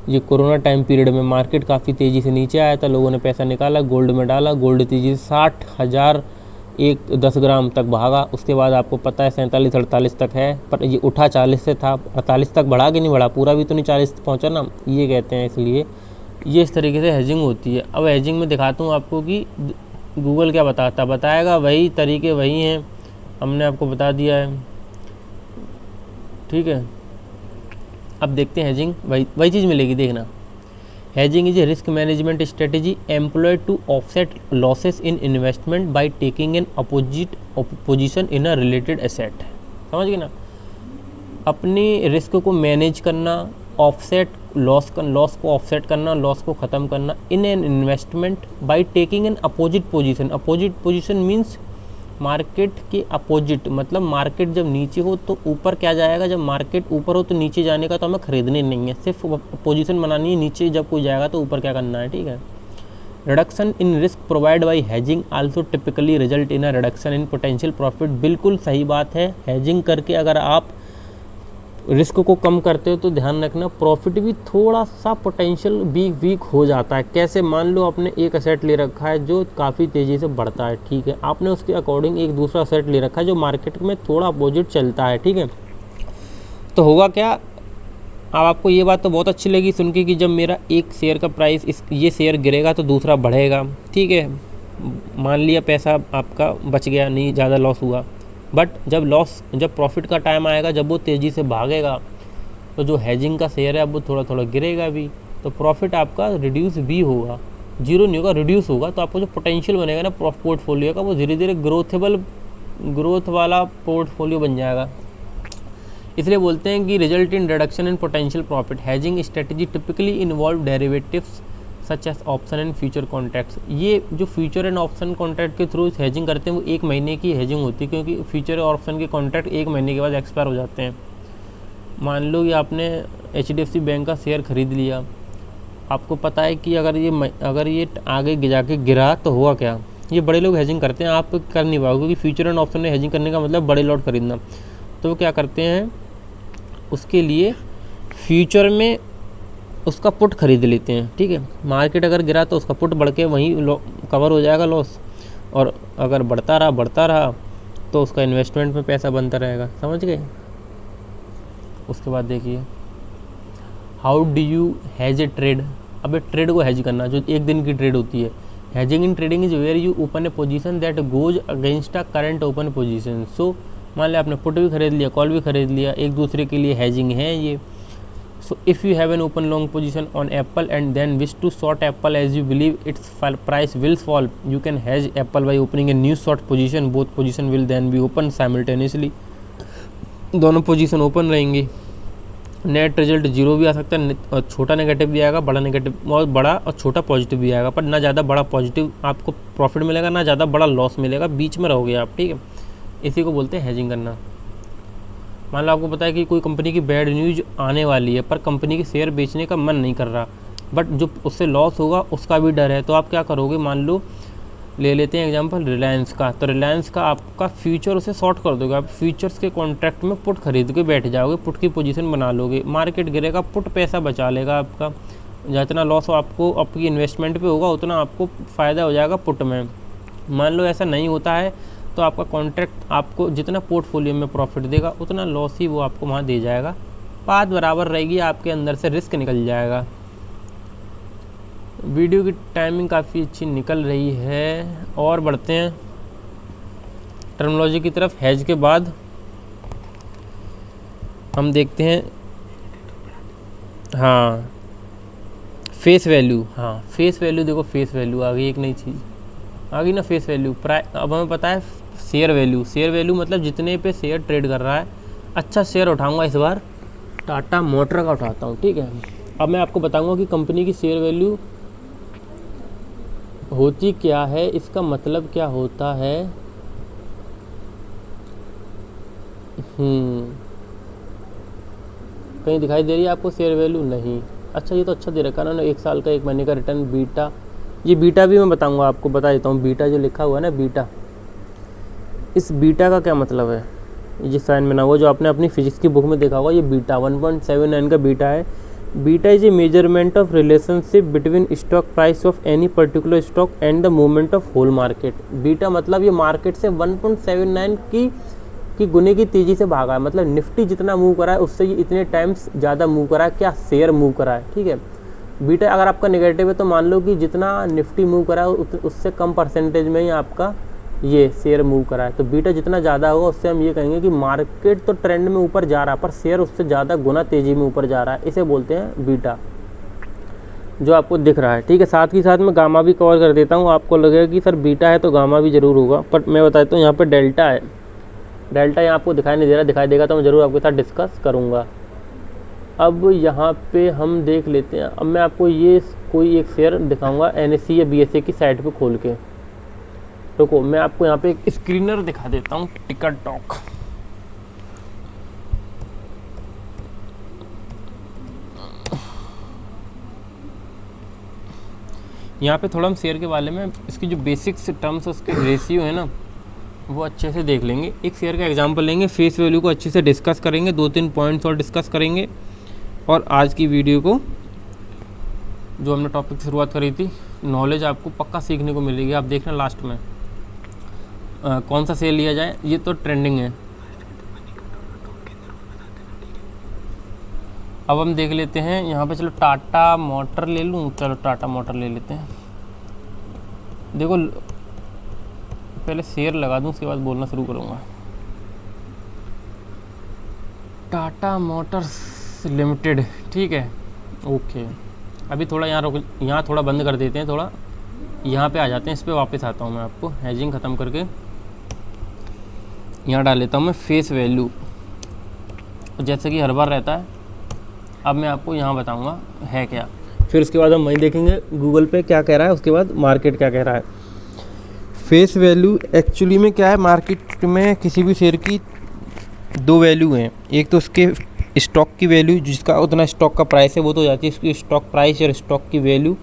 ये कोरोना टाइम पीरियड में। मार्केट काफ़ी तेज़ी से नीचे आया था, लोगों ने पैसा निकाला, गोल्ड में डाला, गोल्ड तेज़ी से 60,000 एक 10 ग्राम तक भागा, उसके बाद आपको पता है 47-48 तक है, पर ये उठा 40 से था, 48 तक बढ़ा कि नहीं बढ़ा, पूरा भी तो नहीं 40 पहुंचा ना, ये कहते हैं। इसलिए ये इस तरीके से हेजिंग होती है। अब हेजिंग में दिखाता हूँ आपको कि गूगल क्या बताएगा, वही तरीके वही हैं, हमने आपको बता दिया है, ठीक है। अब देखते हैं हेजिंग, वही चीज़ मिलेगी, देखना। Hedging is a risk management strategy employed to offset losses in investment by taking an opposite position in a related asset। समझ गए ना, अपनी रिस्क को मैनेज करना, ऑफसेट लॉस को ऑफसेट करना, लॉस को ख़त्म करना in an investment by taking an opposite position. Opposite position means market के अपोजिट, मतलब मार्केट जब नीचे हो तो ऊपर क्या जाएगा, जब मार्केट ऊपर हो तो नीचे जाने का तो हमें खरीदने नहीं है, सिर्फ पोजीशन बनानी है, नीचे जब कोई जाएगा तो ऊपर क्या करना है, ठीक है। Reduction in risk provide by hedging also typically result in a reduction in potential profit. बिल्कुल सही बात है, हेजिंग करके अगर आप रिस्क को कम करते हो तो ध्यान रखना प्रॉफिट भी थोड़ा सा पोटेंशियल वीक हो जाता है। कैसे, मान लो आपने एक असेट ले रखा है जो काफ़ी तेज़ी से बढ़ता है, ठीक है, आपने उसके अकॉर्डिंग एक दूसरा असेट ले रखा है जो मार्केट में थोड़ा अपोजिट चलता है, ठीक है, तो होगा क्या। अब आपको ये बात तो बहुत अच्छी लगी सुन के कि जब मेरा एक शेयर का प्राइस ये शेयर गिरेगा तो दूसरा बढ़ेगा, ठीक है, मान लिया पैसा आपका बच गया, नहीं ज़्यादा लॉस हुआ। बट जब प्रॉफिट का टाइम आएगा, जब वो तेज़ी से भागेगा तो जो हेजिंग का शेयर है अब वो थोड़ा थोड़ा गिरेगा भी, तो प्रॉफिट आपका रिड्यूस भी होगा, जीरो नहीं होगा, रिड्यूस होगा। तो आपको जो पोटेंशियल बनेगा ना पोर्टफोलियो का, वो धीरे धीरे ग्रोथ वाला पोर्टफोलियो बन जाएगा। इसलिए बोलते हैं कि result in reduction in potential profit. Hedging strategy typically involve derivatives such as option and future contracts. ये जो फ्यूचर एंड ऑप्शन कॉन्ट्रैक्ट के थ्रू हेजिंग करते हैं वो 1 महीने की हेजिंग होती है, क्योंकि फ्यूचर और ऑप्शन के कॉन्ट्रैक्ट 1 महीने के बाद एक्सपायर हो जाते हैं। मान लो कि आपने HDFC बैंक का शेयर खरीद लिया, आपको पता है कि अगर ये आगे जाके गिरा तो हुआ क्या। ये बड़े लोग हेजिंग करते हैं, आप कर नहीं पाओगे, क्योंकि फ्यूचर एंड ऑप्शन में हेजिंग करने का मतलब बड़े लॉट खरीदना। तो वो क्या करते हैं, उसके लिए फ्यूचर में उसका पुट खरीद लेते हैं, ठीक है। मार्केट अगर गिरा तो उसका पुट बढ़ के वहीं कवर हो जाएगा लॉस, और अगर बढ़ता रहा तो उसका इन्वेस्टमेंट में पैसा बनता रहेगा, समझ गए। उसके बाद देखिए, how do you hedge a trade. अब ट्रेड को हैज करना, जो 1 दिन की ट्रेड होती है। Hedging in trading is where you open a position that goes against a current open position. So मान लिया आपने पुट भी खरीद लिया, कॉल भी खरीद लिया, एक दूसरे के लिए हैजिंग है ये। So if you have an open long position on Apple and then wish to short Apple as you believe its price will fall, you can hedge Apple by opening a new short position. Both position will then be open simultaneously. दोनों position open रहेंगी। Net result 0 भी आ सकता है, और छोटा negative भी आएगा, बड़ा नेगेटिव, और बड़ा और छोटा पॉजिटिव भी आएगा, पर ना ज़्यादा बड़ा पॉजिटिव आपको प्रॉफिट मिलेगा, ना ज़्यादा बड़ा लॉस मिलेगा, बीच में रहोगे आप, ठीक है। इसी को बोलते हैं हेजिंग करना। मान लो आपको पता है कि कोई कंपनी की बैड न्यूज़ आने वाली है, पर कंपनी के शेयर बेचने का मन नहीं कर रहा, बट जो उससे लॉस होगा उसका भी डर है, तो आप क्या करोगे, मान लो ले लेते हैं एग्जांपल रिलायंस का, तो रिलायंस का आपका फ्यूचर उसे शॉर्ट कर दोगे, आप फ्यूचर्स के कॉन्ट्रैक्ट में पुट खरीद के बैठ जाओगे, पुट की पोजीशन बना लोगे, मार्केट गिरेगा, पुट पैसा बचा लेगा आपका, जितना लॉस आपको आपकी इन्वेस्टमेंट पे होगा उतना आपको फ़ायदा हो जाएगा पुट में। मान लो ऐसा नहीं होता है तो आपका कॉन्ट्रैक्ट आपको जितना पोर्टफोलियो में प्रॉफिट देगा उतना लॉस ही वो आपको वहाँ दे जाएगा, बात बराबर रहेगी, आपके अंदर से रिस्क निकल जाएगा। वीडियो की टाइमिंग काफ़ी अच्छी निकल रही है, और बढ़ते हैं टर्मिनोलॉजी की तरफ। हेज के बाद हम देखते हैं, हाँ फेस वैल्यू, हाँ फेस वैल्यू, देखो फेस वैल्यू आ गई, एक नई चीज़ आ गई ना, फेस वैल्यू। अब हमें पता है शेयर वैल्यू, शेयर वैल्यू मतलब जितने पे शेयर ट्रेड कर रहा है। अच्छा शेयर उठाऊंगा इस बार, टाटा मोटर का उठाता हूँ, ठीक है। अब मैं आपको बताऊंगा कि कंपनी की शेयर वैल्यू होती क्या है, इसका मतलब क्या होता है। कहीं दिखाई दे रही है आपको शेयर वैल्यू? नहीं। अच्छा ये तो अच्छा दे रखा ना, 1 साल का 1 महीने का रिटर्न, बीटा। ये बीटा भी मैं बताऊंगा आपको, बता देता हूँ। बीटा जो लिखा हुआ है ना, बीटा, इस बीटा का क्या मतलब है, जिस साइन में ना हुआ, जो आपने अपनी फिजिक्स की बुक में देखा होगा, ये बीटा 1.79 का बीटा है। Beta is a measurement of relationship between stock price of any particular stock and the movement of whole market. Beta मतलब ये मार्केट से 1.79 की गुने की तेज़ी से भागा है, मतलब निफ्टी जितना मूव करा है उससे ये इतने टाइम्स ज़्यादा मूव करा है, क्या शेयर मूव करा है, ठीक है। बीटा अगर आपका नेगेटिव है तो मान लो कि जितना निफ्टी मूव करा है उससे कम परसेंटेज में ही आपका ये शेयर मूव करा है। तो बीटा जितना ज़्यादा होगा उससे हम ये कहेंगे कि मार्केट तो ट्रेंड में ऊपर जा रहा है पर शेयर उससे ज़्यादा गुना तेज़ी में ऊपर जा रहा है, इसे बोलते हैं बीटा, जो आपको दिख रहा है, ठीक है। साथ ही साथ मैं गामा भी कवर कर देता हूँ। आपको लगेगा कि सर बीटा है तो गामा भी ज़रूर होगा, बट मैं बताता हूँ यहाँ पर डेल्टा है। डेल्टा यहाँ आपको दिखाई नहीं दे रहा, दिखाई देगा तो मैं ज़रूर आपके साथ डिस्कस करूँगा। अब यहाँ पे हम देख लेते हैं। अब मैं आपको ये कोई एक शेयर दिखाऊंगा NSE या BSE की साइट पे खोल के। रुको, मैं आपको यहाँ पे एक स्क्रीनर दिखा देता हूँ, टिकट टॉक। यहाँ पे थोड़ा हम शेयर के बारे में इसकी जो बेसिक्स टर्म्स उसके रेशियो है ना वो अच्छे से देख लेंगे। एक शेयर का एग्जांपल लेंगे, फेस वैल्यू को अच्छे से डिस्कस करेंगे, 2-3 पॉइंट्स और डिस्कस करेंगे। और आज की वीडियो को जो हमने टॉपिक की शुरुआत करी थी, नॉलेज आपको पक्का सीखने को मिलेगी। आप देखना लास्ट में कौन सा शेयर लिया जाए, ये तो ट्रेंडिंग है। अब हम देख लेते हैं यहाँ पे, चलो टाटा मोटर ले लूँ, चलो टाटा मोटर ले लेते हैं। देखो पहले शेयर लगा दूँ उसके बाद बोलना शुरू करूँगा। टाटा मोटर्स लिमिटेड, ठीक है, ओके। अभी थोड़ा यहाँ थोड़ा बंद कर देते हैं, थोड़ा यहाँ पे आ जाते हैं, इस पे वापस आता हूँ मैं आपको। हेजिंग ख़त्म करके यहाँ डाल लेता हूँ मैं फेस वैल्यू, जैसे कि हर बार रहता है। अब मैं आपको यहाँ बताऊँगा है क्या, फिर उसके बाद हम वहीं देखेंगे गूगल पे क्या कह रहा है, उसके बाद मार्केट क्या कह रहा है। फेस वैल्यू एक्चुअली में क्या है, मार्केट में किसी भी शेयर की दो वैल्यू हैं। एक तो उसके स्टॉक की वैल्यू, जिसका उतना स्टॉक का प्राइस है वो तो जाती है उसकी स्टॉक प्राइस और स्टॉक की वैल्यू।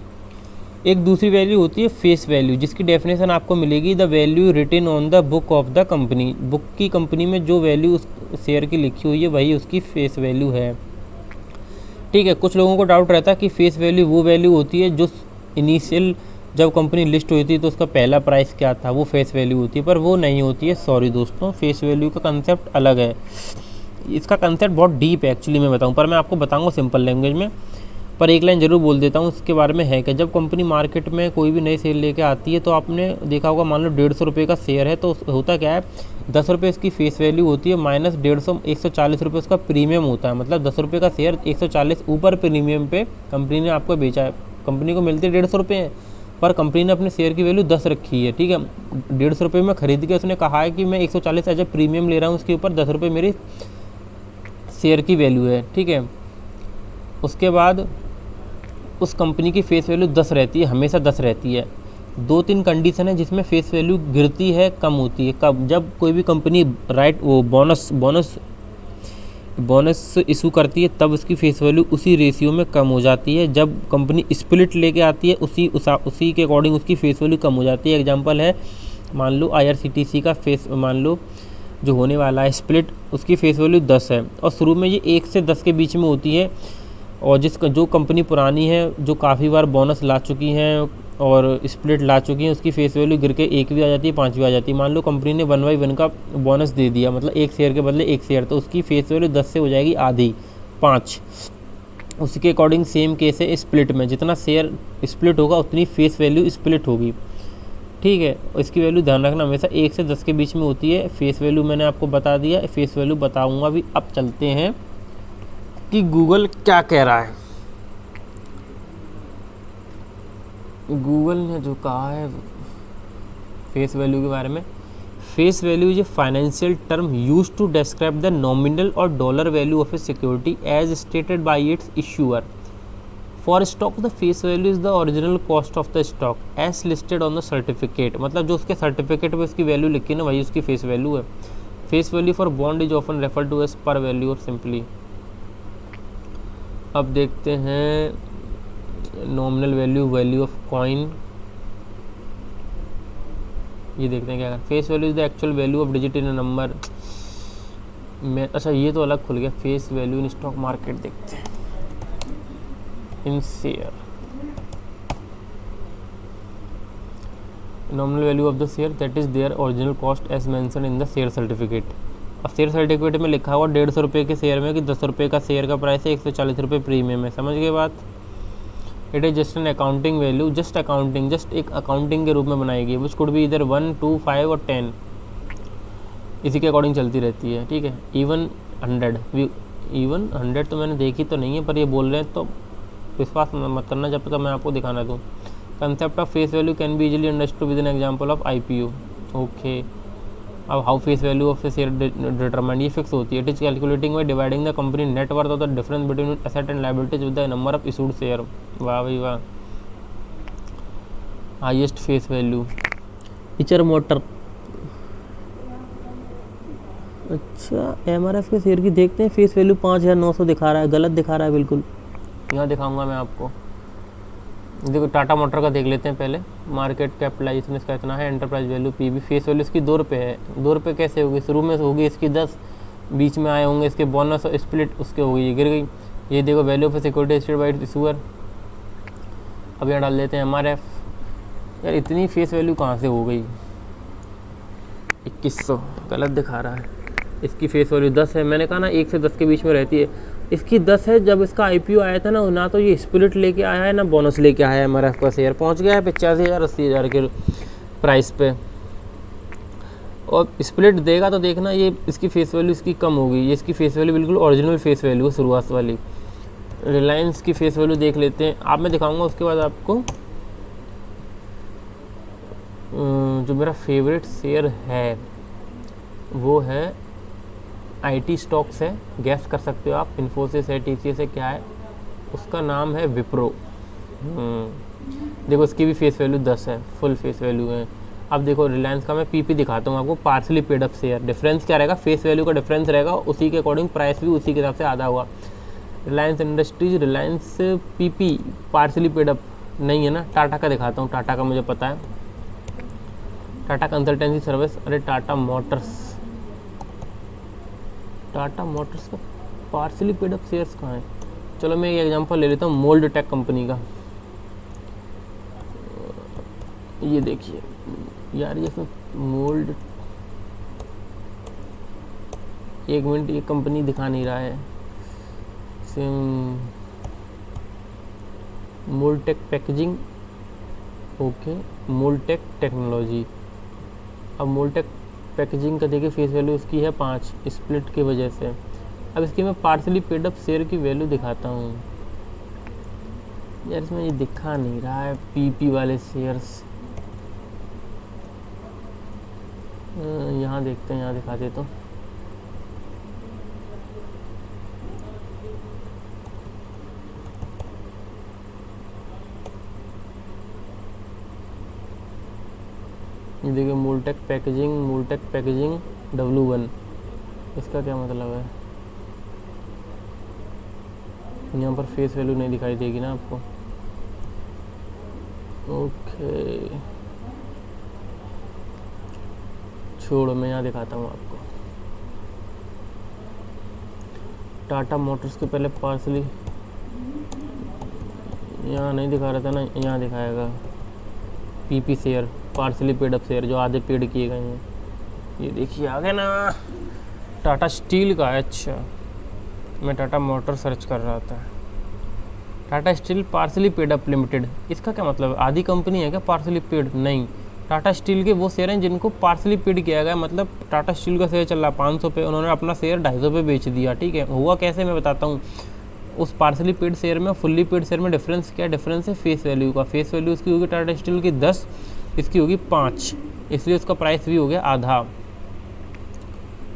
एक दूसरी वैल्यू होती है फेस वैल्यू, जिसकी डेफिनेशन आपको मिलेगी the value return on the book of the company. Book की कंपनी में जो वैल्यू उस शेयर की लिखी हुई है वही उसकी फेस वैल्यू है, ठीक है। कुछ लोगों को डाउट रहता है कि फेस वैल्यू वो वैल्यू होती है जो इनिशियल जब कंपनी लिस्ट हुई थी तो उसका पहला प्राइस क्या था, वो फेस वैल्यू होती है, पर वो नहीं होती है। सॉरी दोस्तों, फेस वैल्यू का कंसेप्ट अलग है। इसका कंसेप्ट बहुत डीप है एक्चुअली, मैं बताऊं, पर मैं आपको बताऊंगा सिंपल लैंग्वेज में। पर एक लाइन ज़रूर बोल देता हूँ उसके बारे में है कि जब कंपनी मार्केट में कोई भी नई शेयर लेके आती है तो आपने देखा होगा, मान लो 150 रुपये का शेयर है तो होता क्या है, 10 रुपये इसकी फेस वैल्यू होती है, माइनस 150 140 रुपये उसका प्रीमियम होता है। मतलब 10 रुपये का शेयर 140 ऊपर प्रीमियम पे कंपनी ने आपको बेचा है। कंपनी को मिलते 150 रुपये, पर कंपनी ने अपने शेयर की वैल्यू 10 रखी है, ठीक है। 150 रुपये में खरीद के उसने कहा है कि मैं 140 एज ए प्रीमियम ले रहा हूँ, उसके ऊपर 10 रुपये मेरी शेयर की वैल्यू है, ठीक है। उसके बाद उस कंपनी की फेस वैल्यू 10 रहती है, हमेशा 10 रहती है। 2-3 कंडीशन है जिसमें फेस वैल्यू गिरती है, कम होती है। कब, जब कोई भी कंपनी बोनस इशू करती है तब उसकी फेस वैल्यू उसी रेशियो में कम हो जाती है। जब कंपनी स्प्लिट लेके आती है उसी के अकॉर्डिंग उसकी फेस वैल्यू कम हो जाती है। एग्जांपल है, मान लो IRCTC का मान लो जो होने वाला है स्प्लिट, उसकी फेस वैल्यू 10 है और शुरू में ये 1 से 10 के बीच में होती है। और जो कंपनी पुरानी है, जो काफ़ी बार बोनस ला चुकी हैं और स्प्लिट ला चुकी हैं, उसकी फेस वैल्यू गिर के 1 भी आ जाती है, 5 भी आ जाती है। मान लो कंपनी ने 1/1 का बोनस दे दिया, मतलब 1 शेयर के बदले 1 शेयर, तो उसकी फेस वैल्यू 10 से हो जाएगी आधी, 5। उसी के अकॉर्डिंग सेम केस है स्प्लिट में, जितना शेयर स्प्लिट होगा उतनी फेस वैल्यू स्प्लिट होगी, ठीक है। इसकी वैल्यू ध्यान रखना हमेशा 1 से 10 के बीच में होती है। फेस वैल्यू मैंने आपको बता दिया, फेस वैल्यू बताऊँगा भी। अब चलते हैं कि गूगल क्या कह रहा है। गूगल ने जो कहा है फेस वैल्यू के बारे में, face value is a financial term used to describe the nominal or dollar value of a security as stated by its issuer. For stock the face value is the original cost of the stock as listed on the certificate. मतलब जो उसके certificate पे उसकी value लिखी है ना, वही उसकी फेस वैल्यू है। Face value for bond is often refer to as par value और सिंपली। अब देखते हैं नॉमिनल वैल्यू ऑफ कॉइन, ये देखते हैं क्या है। Face value is the actual value of digit in a number में। अच्छा, ये तो अलग खुल गया। Face value in stock market देखते हैं। In share. Nominal value of the share that is their original cost as mentioned in the share certificate. अब शेयर सर्टिफिकेट में लिखा हुआ 150 रुपये के शेयर में कि 10 रुपये का शेयर का प्राइस है, 140 रुपये प्रीमियम है। समझ गए बात। It is just an accounting value, just accounting, just एक अकाउंटिंग के रूप में बनाई गई, विच कुड बी इधर 1, 2, 5 और 10, इसी के अकॉर्डिंग चलती रहती है। ठीक है। इवन 100 तो मैंने देखी तो नहीं है, पर ये बोल रहे हैं तो विश्वास मत करना जब तक मैं आपको दिखाना दूँ। Concept of face value can be easily understood with an example of IPO। Okay. अब how face value of share determined, ये फिक्स होती है। It is calculating by dividing the company net worth of the difference between asset and liabilities with the number of issued share. वाह भाई वाह। Highest face value Eicher motor. अच्छा, MRF के share की देखते हैं, फेस वैल्यू 5,900 दिखा रहा है, गलत दिखा रहा है बिल्कुल। यहाँ दिखाऊंगा मैं आपको। देखो टाटा मोटर का देख लेते हैं पहले। मार्केट कैपिटलाइजेशन इसका इतना है, enterprise value PB, face value इसकी 2 रुपये है। 2 रुपये कैसे होगी? शुरू में होगी इसकी 10, बीच में आए होंगे इसके बोनस और स्प्लिट, उसके होगी ये गिर गई। ये देखो value of security issued by issuer. अब यहाँ डाल देते हैं MRF। यार इतनी फेस वैल्यू कहाँ से हो गई? 2100 गलत दिखा रहा है। इसकी फेस वैल्यू 10 है। मैंने कहा ना 1 से 10 के बीच में रहती है। इसकी 10 है। जब इसका IPO आया था ना तो ये स्प्लिट लेके आया है ना बोनस लेके आया है। MRF का शेयर पहुंच गया है 85,000 80,000 के प्राइस पे, और स्प्लिट देगा तो देखना ये इसकी फेस वैल्यू इसकी कम होगी। ये इसकी फेस वैल्यू बिल्कुल ओरिजिनल फेस वैल्यू है, शुरुआत वाली। रिलायंस की फेस वैल्यू देख लेते हैं, आप मैं दिखाऊंगा उसके बाद आपको। जो मेरा फेवरेट शेयर है वो है IT स्टॉक्स है, गैस कर सकते हो आप। इन्फोसिस है, TCS है, क्या है? उसका नाम है विप्रो। देखो इसकी भी फेस वैल्यू 10 है, फुल फेस वैल्यू है। अब देखो रिलायंस का मैं PP दिखाता हूँ आपको, partly paid up share. Difference क्या रहेगा? फेस वैल्यू का डिफरेंस रहेगा, उसी के अकॉर्डिंग प्राइस भी उसी के हिसाब से आधा हुआ। Reliance Industries, Reliance PP partly paid up नहीं है ना। टाटा का दिखाता हूँ, टाटा का मुझे पता है। टाटा कंसल्टेंसी सर्विस, अरे टाटा मोटर्स का पार्सली पेड अप शेयर्स कहाँ है? चलो मैं एक एग्जांपल ले लेता हूँ मोल्ड टेक कंपनी का। ये देखिए यार, ये इसमें मोल्ड, एक मिनट, ये कंपनी दिखा नहीं रहा है। Mold Tek Packaging, okay, Mold Tek technology. अब मोल्ड टेक पैकेजिंग का देखिए फेस वैल्यू इसकी है 5 स्प्लिट की वजह से। अब इसकी मैं पार्सली पेड अप शेयर की वैल्यू दिखाता हूँ। यार इसमें ये दिखा नहीं रहा है PP वाले शेयर्स। यहाँ देखते हैं, यहाँ दिखा देता हूँ। ये देखिए मोल्टेक पैकेजिंग W1, इसका क्या मतलब है? यहाँ पर फेस वैल्यू नहीं दिखाई देगी ना आपको। ओके छोड़ो, मैं यहाँ दिखाता हूँ आपको। टाटा मोटर्स के पहले पार्सली, यहाँ नहीं दिखा रहा था ना, यहाँ दिखाएगा PP share, partly paid up share, जो आधे पेड किए गए हैं। ये देखिए आ गया ना, टाटा स्टील का है। अच्छा, मैं टाटा मोटर सर्च कर रहा था। Tata Steel partly paid up limited, इसका क्या मतलब? आधी कंपनी है क्या पार्सली पेड? नहीं, टाटा स्टील के वो शेयर हैं जिनको पार्सली पेड किया गया। मतलब टाटा स्टील का शेयर चल रहा 500 पे, उन्होंने अपना शेयर 250 पे बेच दिया। ठीक है, हुआ कैसे मैं बताता हूँ। उस पार्सली पेड शेयर में फुल्ली पेड शेयर में डिफरेंस क्या? डिफरेंस है फेस वैल्यू का। फेस वैल्यू उसकी होगी टाटा स्टील की 10, इसकी होगी 5, इसलिए उसका प्राइस भी हो गया आधा।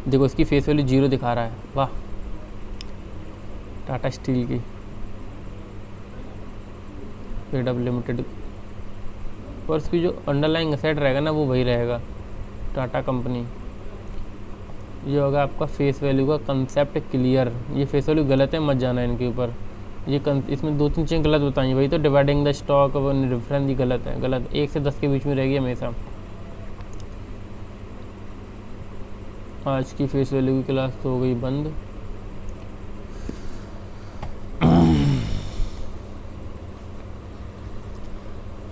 देखो इसकी फेस वैल्यू 0 दिखा रहा है। वाह, टाटा स्टील की पेड अप लिमिटेड, और उसकी जो अंडरलाइंग एसेट रहेगा ना वो वही रहेगा, टाटा कंपनी। ये होगा आपका फेस वैल्यू का कंसेप्ट क्लियर। ये फेस वैल्यू गलत है, मत जाना इनके ऊपर। ये इसमें 2-3 चीज़ें गलत बताई, वही तो डिवाइडिंग द स्टॉक और डिफरेंस ही गलत है, गलत। 1 से 10 के बीच में रहेगी हमेशा। आज की फेस वैल्यू की क्लास तो हो गई बंद।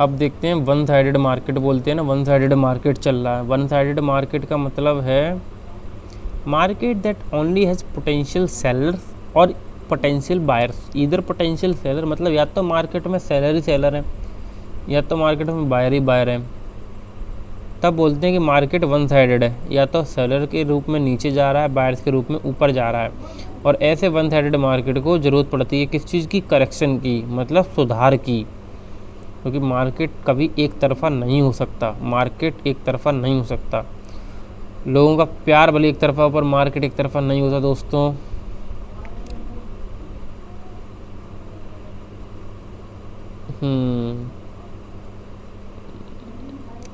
अब देखते हैं वन साइडेड मार्केट बोलते हैं ना, वन साइडेड मार्केट चल रहा है। वन साइडेड मार्केट का मतलब है market that only has potential sellers और पोटेंशियल बायर्स। इधर पोटेंशियल सेलर मतलब या तो मार्केट में सेलर ही सेलर है या तो मार्केट में बायर ही बायर है, तब बोलते हैं कि मार्केट वन साइडेड है, या तो सेलर के रूप में नीचे जा रहा है, बायर्स के रूप में ऊपर जा रहा है। और ऐसे वन साइडेड मार्केट को ज़रूरत पड़ती है किस चीज़ की, करेक्शन की, मतलब सुधार की, क्योंकि मार्केट कभी एक तरफा नहीं हो सकता। मार्केट एक तरफा नहीं हो सकता। लोगों का प्यार भले एक तरफा पर मार्केट एक तरफा नहीं होता दोस्तों।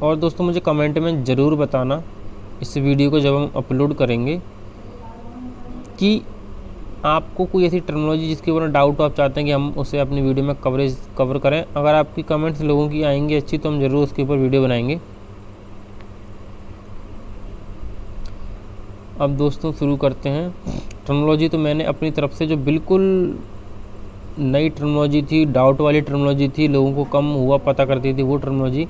और दोस्तों मुझे कमेंट में ज़रूर बताना इस वीडियो को जब हम अपलोड करेंगे कि आपको कोई ऐसी टर्मिनोलॉजी जिसके ऊपर डाउट हो, आप चाहते हैं कि हम उसे अपनी वीडियो में कवर करें। अगर आपकी कमेंट्स लोगों की आएंगी अच्छी तो हम ज़रूर उसके ऊपर वीडियो बनाएंगे। अब दोस्तों शुरू करते हैं। टर्मिनोलॉजी तो मैंने अपनी तरफ से जो बिल्कुल नई टर्मिनोलॉजी थी, डाउट वाली टर्मिनोलॉजी थी, लोगों को कम हुआ पता करती थी, वो टर्मिनोलॉजी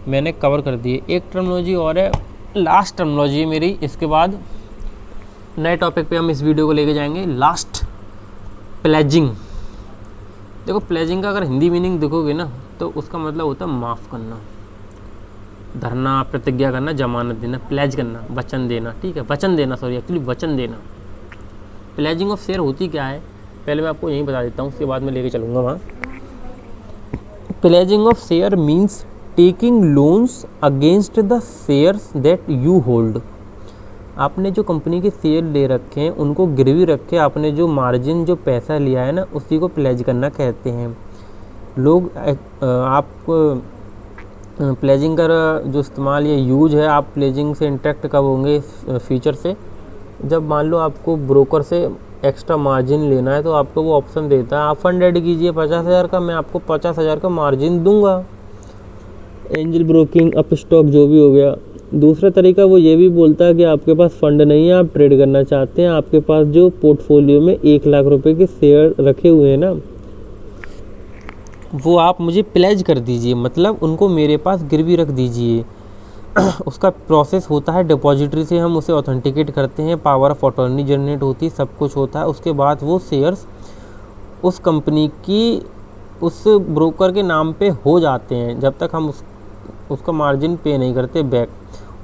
मैंने कवर कर दी है। एक टर्मिनोलॉजी और है, लास्ट टर्मिनोलॉजी है मेरी, इसके बाद नए टॉपिक पे हम इस वीडियो को लेके जाएंगे। Last, pledging. देखो प्लेजिंग का अगर हिंदी मीनिंग देखोगे ना तो उसका मतलब होता है माफ़ करना, धरना, प्रतिज्ञा करना, जमानत देना, प्लेज करना, वचन देना। ठीक है, वचन देना, सॉरी एक्चुअली वचन देना। प्लेजिंग ऑफ शेयर होती क्या है पहले मैं आपको यही बता देता हूँ, उसके बाद मैं लेके चलूँगा वहाँ। Pledging of share means taking loans against the shares that you hold. आपने जो कंपनी के शेयर ले रखे हैं उनको गिरवी रख के आपने जो मार्जिन, जो पैसा लिया है ना, उसी को प्लेज करना कहते हैं लोग। आप प्लेजिंग का जो इस्तेमाल या यूज है, आप प्लेजिंग से इंटरेक्ट कब होंगे फ्यूचर से, जब मान लो आपको ब्रोकर से एक्स्ट्रा मार्जिन लेना है तो आपको वो ऑप्शन देता है आप फंड ऐड कीजिए 50,000 का, मैं आपको 50,000 का मार्जिन दूंगा। एंजल ब्रोकिंग, अप स्टॉक जो भी हो गया। दूसरा तरीका वो ये भी बोलता है कि आपके पास फंड नहीं है, आप ट्रेड करना चाहते हैं, आपके पास जो पोर्टफोलियो में 1 लाख रुपए के शेयर रखे हुए हैं ना, वो आप मुझे प्लेज कर दीजिए, मतलब उनको मेरे पास गिरवी रख दीजिए। उसका प्रोसेस होता है डिपॉजिटरी से हम उसे ऑथेंटिकेट करते हैं, पावर ऑफ अटॉर्नी जनरेट होती है, सब कुछ होता है। उसके बाद वो शेयर्स उस कंपनी की, उस ब्रोकर के नाम पे हो जाते हैं जब तक हम उसका मार्जिन पे नहीं करते बैक,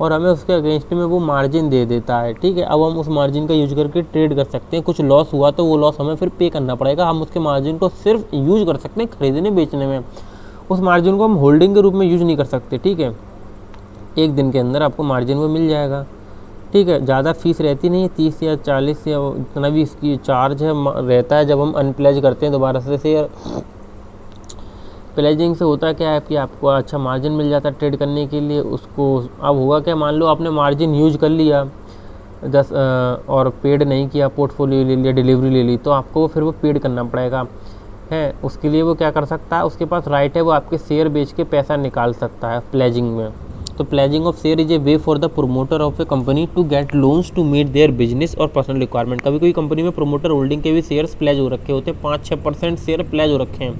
और हमें उसके अगेंस्ट में वो मार्जिन दे देता है। ठीक है, अब हम उस मार्जिन का यूज करके ट्रेड कर सकते हैं। कुछ लॉस हुआ तो वो लॉस हमें फिर पे करना पड़ेगा, हम उसके मार्जिन को सिर्फ यूज कर सकते हैं खरीदने बेचने में। उस मार्जिन को हम होल्डिंग के रूप में यूज नहीं कर सकते। ठीक है, 1 दिन के अंदर आपको मार्जिन वो मिल जाएगा। ठीक है, ज़्यादा फीस रहती नहीं है, 30 या 40 या इतना भी इसकी चार्ज है रहता है जब हम अनप्लेज करते हैं दोबारा से शेयर। प्लेजिंग से होता क्या है कि आपको अच्छा मार्जिन मिल जाता है ट्रेड करने के लिए। उसको अब हुआ क्या, मान लो आपने मार्जिन यूज कर लिया 10 और पेड नहीं किया, पोर्टफोलियो ले लिया, डिलीवरी ले ली, तो आपको फिर वो पेड करना पड़ेगा है। उसके लिए वो क्या कर सकता है, उसके पास राइट है, वो आपके शेयर बेच के पैसा निकाल सकता है प्लेजिंग में। तो pledging of share is a way for the promoter of a company to get loans to meet their business और पर्सनल रिक्वायरमेंट। कभी कोई कंपनी में प्रोमोटर होल्डिंग के भी शेयर्स प्लेज हो रखे होते हैं, 5-6% शेयर प्लेज हो रखे हैं,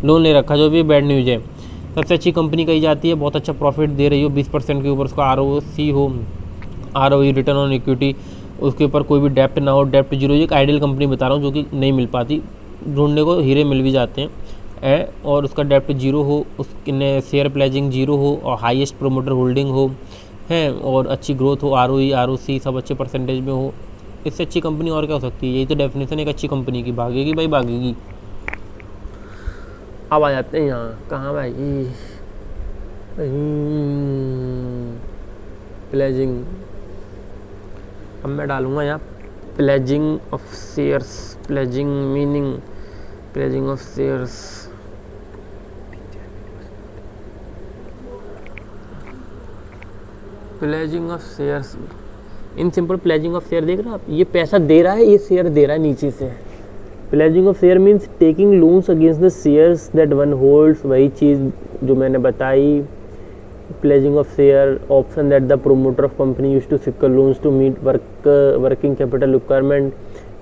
लोन ले रखा, जो भी बैड न्यूज़ है। सबसे अच्छी कंपनी कही जाती है, बहुत अच्छा प्रॉफिट दे रही हो, 20% के ऊपर उसका ROC हो, ROE रिटर्न ऑन इक्विटी, उसके ऊपर कोई भी डेप्ट ना हो, डेप्ट जीरो। एक आइडियल कंपनी बता रहा हूँ जो कि नहीं मिल पाती, ढूंढने को हीरे मिल भी जाते हैं, और उसका डेप्ट जीरो हो, उसके शेयर प्लेजिंग जीरो हो, और हाईएस्ट प्रोमोटर होल्डिंग हो, है, और अच्छी ग्रोथ हो, ROE ROC सब अच्छे परसेंटेज में हो। इससे अच्छी कंपनी और क्या हो सकती है? यही तो डेफिनेशन एक अच्छी कंपनी की। भागेगी भाई भागेगी। अब आ जाते हैं यहाँ, कहाँ भाई, प्लेजिंग। अब मैं डालूँगा यहाँ pledging of shares, pledging meaning, pledging of shares. Pledging of shares in simple, pledging of share देख रहे हो आप, ये पैसा दे रहा है, ये शेयर दे रहा है नीचे से। Pledging of share means taking loans against the shares that one holds, वही चीज़ जो मैंने बताई। Pledging of share option that the promoter of company use to secure loans to meet working capital requirement.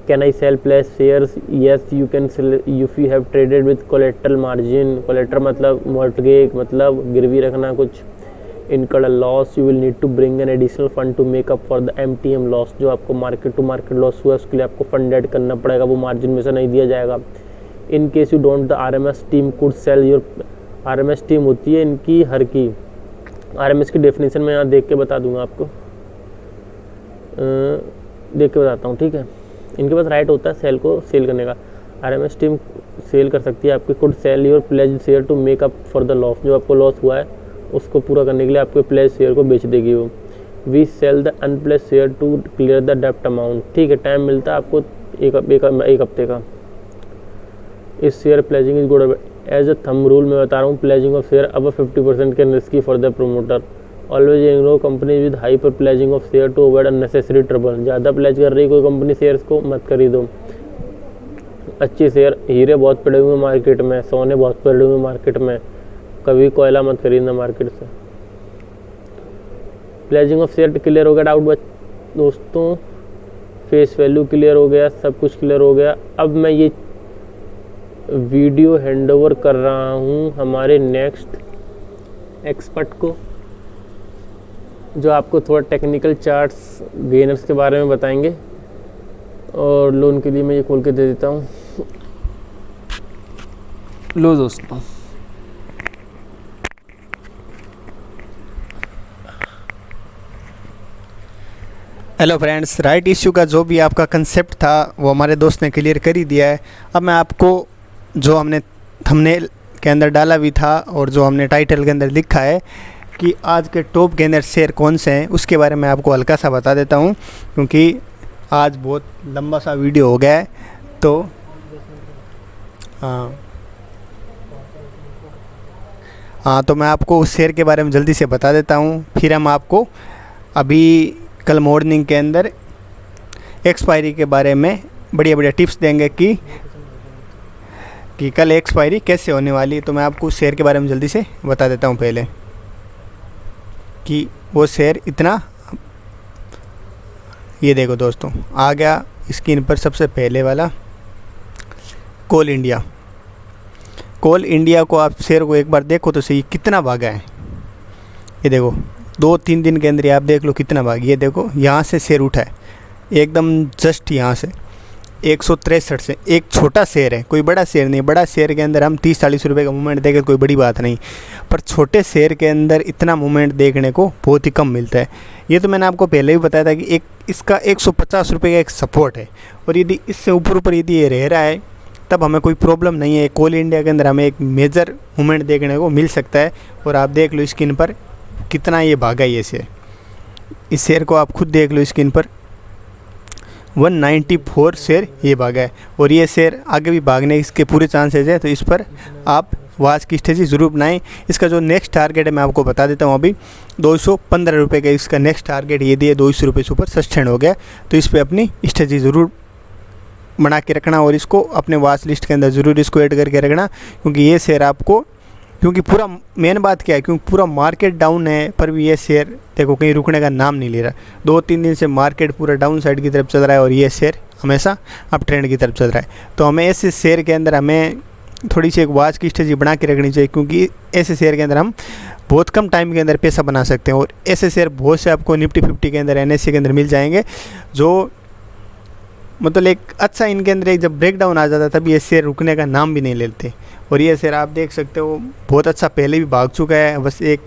Can I sell place shares? Yes you can sell if you have traded with collateral margin. Collateral मतलब mortgage, मतलब गिरवी रखना कुछ। Incurred loss, you will need to bring an additional fund to make up for the MTM loss. जो आपको market to market loss हुआ उसके लिए आपको फंड ऐड करना पड़ेगा, वो मार्जिन में से नहीं दिया जाएगा। In case you don't, the RMS team could sell your. RMS team होती है इनकी हर की। RMS की डेफिनेशन मैं यहाँ देख के बता दूंगा आपको, देख के बताता हूँ, ठीक है। इनके पास राइट होता है सेल को सेल करने का। RMS टीम सेल कर सकती है आपकी। Could sell your pledge share to make up for the loss. जो आपको लॉस हुआ है उसको पूरा करने के लिए आपके प्लेज शेयर को बेच देगी वो। We sell the unpledge share to clear the डेप्ट अमाउंट। ठीक है, टाइम मिलता है आपको एक हफ्ते का। इस share pledging is good as a thumb rule मैं बता रहा हूँ। प्लेजिंग ऑफ शेयर अब 50% can risky for the promoter. Always ignore company with hyper pledging of share to avoid unnecessary trouble. ज़्यादा प्लेज कर रही है कोई कंपनी शेयर्स को, मत खरीदो। अच्छे शेयर, हीरे बहुत पड़े हुए मार्केट में, सोने बहुत पड़े हुए मार्केट में, कभी कोयला मत खरीदना मार्केट से। प्लेजिंग ऑफ शेयर क्लियर हो गया डाउट दोस्तों? फेस वैल्यू क्लियर हो गया, सब कुछ क्लियर हो गया। अब मैं ये वीडियो हैंड ओवर कर रहा हूँ हमारे नेक्स्ट एक्सपर्ट को, जो आपको थोड़ा टेक्निकल चार्ट्स गेनर्स के बारे में बताएंगे। और लोन के लिए मैं ये खोल के दे देता हूँ। लो दोस्तों, हेलो फ्रेंड्स, राइट इश्यू का जो भी आपका कंसेप्ट था वो हमारे दोस्त ने क्लियर कर ही दिया है। अब मैं आपको जो हमने थंबनेल के अंदर डाला भी था और जो हमने टाइटल के अंदर लिखा है कि आज के टॉप गेनर शेयर कौन से हैं, उसके बारे में आपको हल्का सा बता देता हूं, क्योंकि आज बहुत लंबा सा वीडियो हो गया है। तो हाँ, तो मैं आपको उस शेयर के बारे में जल्दी से बता देता हूँ। फिर हम आपको अभी कल मॉर्निंग के अंदर एक्सपायरी के बारे में बढ़िया बढ़िया टिप्स देंगे कि कल एक्सपायरी कैसे होने वाली है। तो मैं आपको उस शेयर के बारे में जल्दी से बता देता हूँ पहले कि वो शेयर इतना, ये देखो दोस्तों, आ गया स्क्रीन पर सबसे पहले वाला कोल इंडिया। कोल इंडिया को आप शेयर को एक बार देखो तो सही कितना भागा है। ये देखो 2-3 दिन के अंदर आप देख लो कितना भाग। ये देखो यहाँ से शेयर उठा है एकदम जस्ट यहाँ से 163 से। एक छोटा शेयर है, कोई बड़ा शेयर नहीं। बड़ा शेयर के अंदर हम 30-40 रुपये का मूवमेंट देखें कोई बड़ी बात नहीं, पर छोटे शेयर के अंदर इतना मूवमेंट देखने को बहुत ही कम मिलता है। ये तो मैंने आपको पहले भी बताया था कि इसका 150 रुपये का एक सपोर्ट है, और यदि इससे ऊपर यदि ये रह रहा है तब हमें कोई प्रॉब्लम नहीं है। कोल इंडिया के अंदर हमें एक मेजर मूवमेंट देखने को मिल सकता है। और आप देख लो स्क्रीन पर कितना ये भागा ये शेयर। इस शेयर को आप खुद देख लो स्क्रीन पर 194 शेयर ये भागा है, और ये शेयर आगे भी भागने इसके पूरे चांसेस है। तो इस पर आप वाच की स्ट्रेटजी ज़रूर बनाएं। इसका जो नेक्स्ट टारगेट है मैं आपको बता देता हूँ। अभी 215 रुपये का इसका नेक्स्ट टारगेट ये दिए, 200 रुपये से ऊपर सस्टेंड हो गया। तो इस पर अपनी स्ट्रेटजी ज़रूर बना के रखना, और इसको अपने वाच लिस्ट के अंदर ज़रूर इसको ऐड करके रखना, क्योंकि ये शेयर आपको, क्योंकि पूरा मेन बात क्या है, क्योंकि पूरा मार्केट डाउन है पर भी ये शेयर देखो कहीं रुकने का नाम नहीं ले रहा। 2-3 दिन से मार्केट पूरा डाउन साइड की तरफ चल रहा है और ये शेयर हमेशा अप ट्रेंड की तरफ चल रहा है। तो हमें ऐसे शेयर के अंदर हमें थोड़ी सी एक वाच की स्ट्रेटजी बना के रखनी चाहिए, क्योंकि ऐसे शेयर के अंदर हम बहुत कम टाइम के अंदर पैसा बना सकते हैं। और ऐसे शेयर बहुत से आपको निफ्टी 50 के अंदर, NSE के अंदर मिल जाएंगे, जो मतलब एक अच्छा इनके अंदर एक जब ब्रेकडाउन आ जाता है तब ये शेयर रुकने का नाम भी नहीं लेते। और ये शेयर आप देख सकते हो बहुत अच्छा पहले भी भाग चुका है। बस एक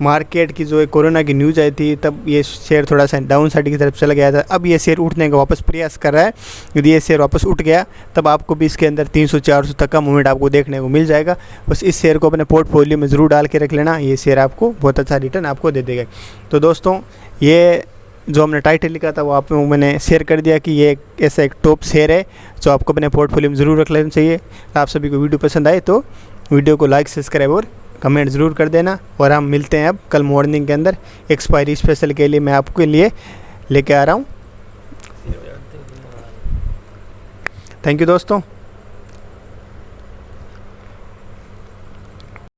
मार्केट की जो एक कोरोना की न्यूज़ आई थी तब ये शेयर थोड़ा सा डाउन साइड की तरफ चला गया था। अब ये शेयर उठने का वापस प्रयास कर रहा है। यदि ये शेयर वापस उठ गया तब आपको भी इसके अंदर 300-400 तक का मूवमेंट आपको देखने को मिल जाएगा। बस इस शेयर को अपने पोर्टफोलियो में ज़रूर डाल के रख लेना, ये शेयर आपको बहुत अच्छा रिटर्न आपको दे देगा। तो दोस्तों, ये जो हमने टाइटल लिखा था वो आप मैंने शेयर कर दिया कि ये ऐसा एक टॉप शेयर है जो आपको अपने पोर्टफोलियो में ज़रूर रख लेना चाहिए। आप सभी को वीडियो पसंद आए तो वीडियो को लाइक, सब्सक्राइब और कमेंट ज़रूर कर देना। और हम मिलते हैं अब कल मॉर्निंग के अंदर एक्सपायरी स्पेशल के लिए मैं आपके लिए लेके आ रहा हूँ। थैंक यू दोस्तों।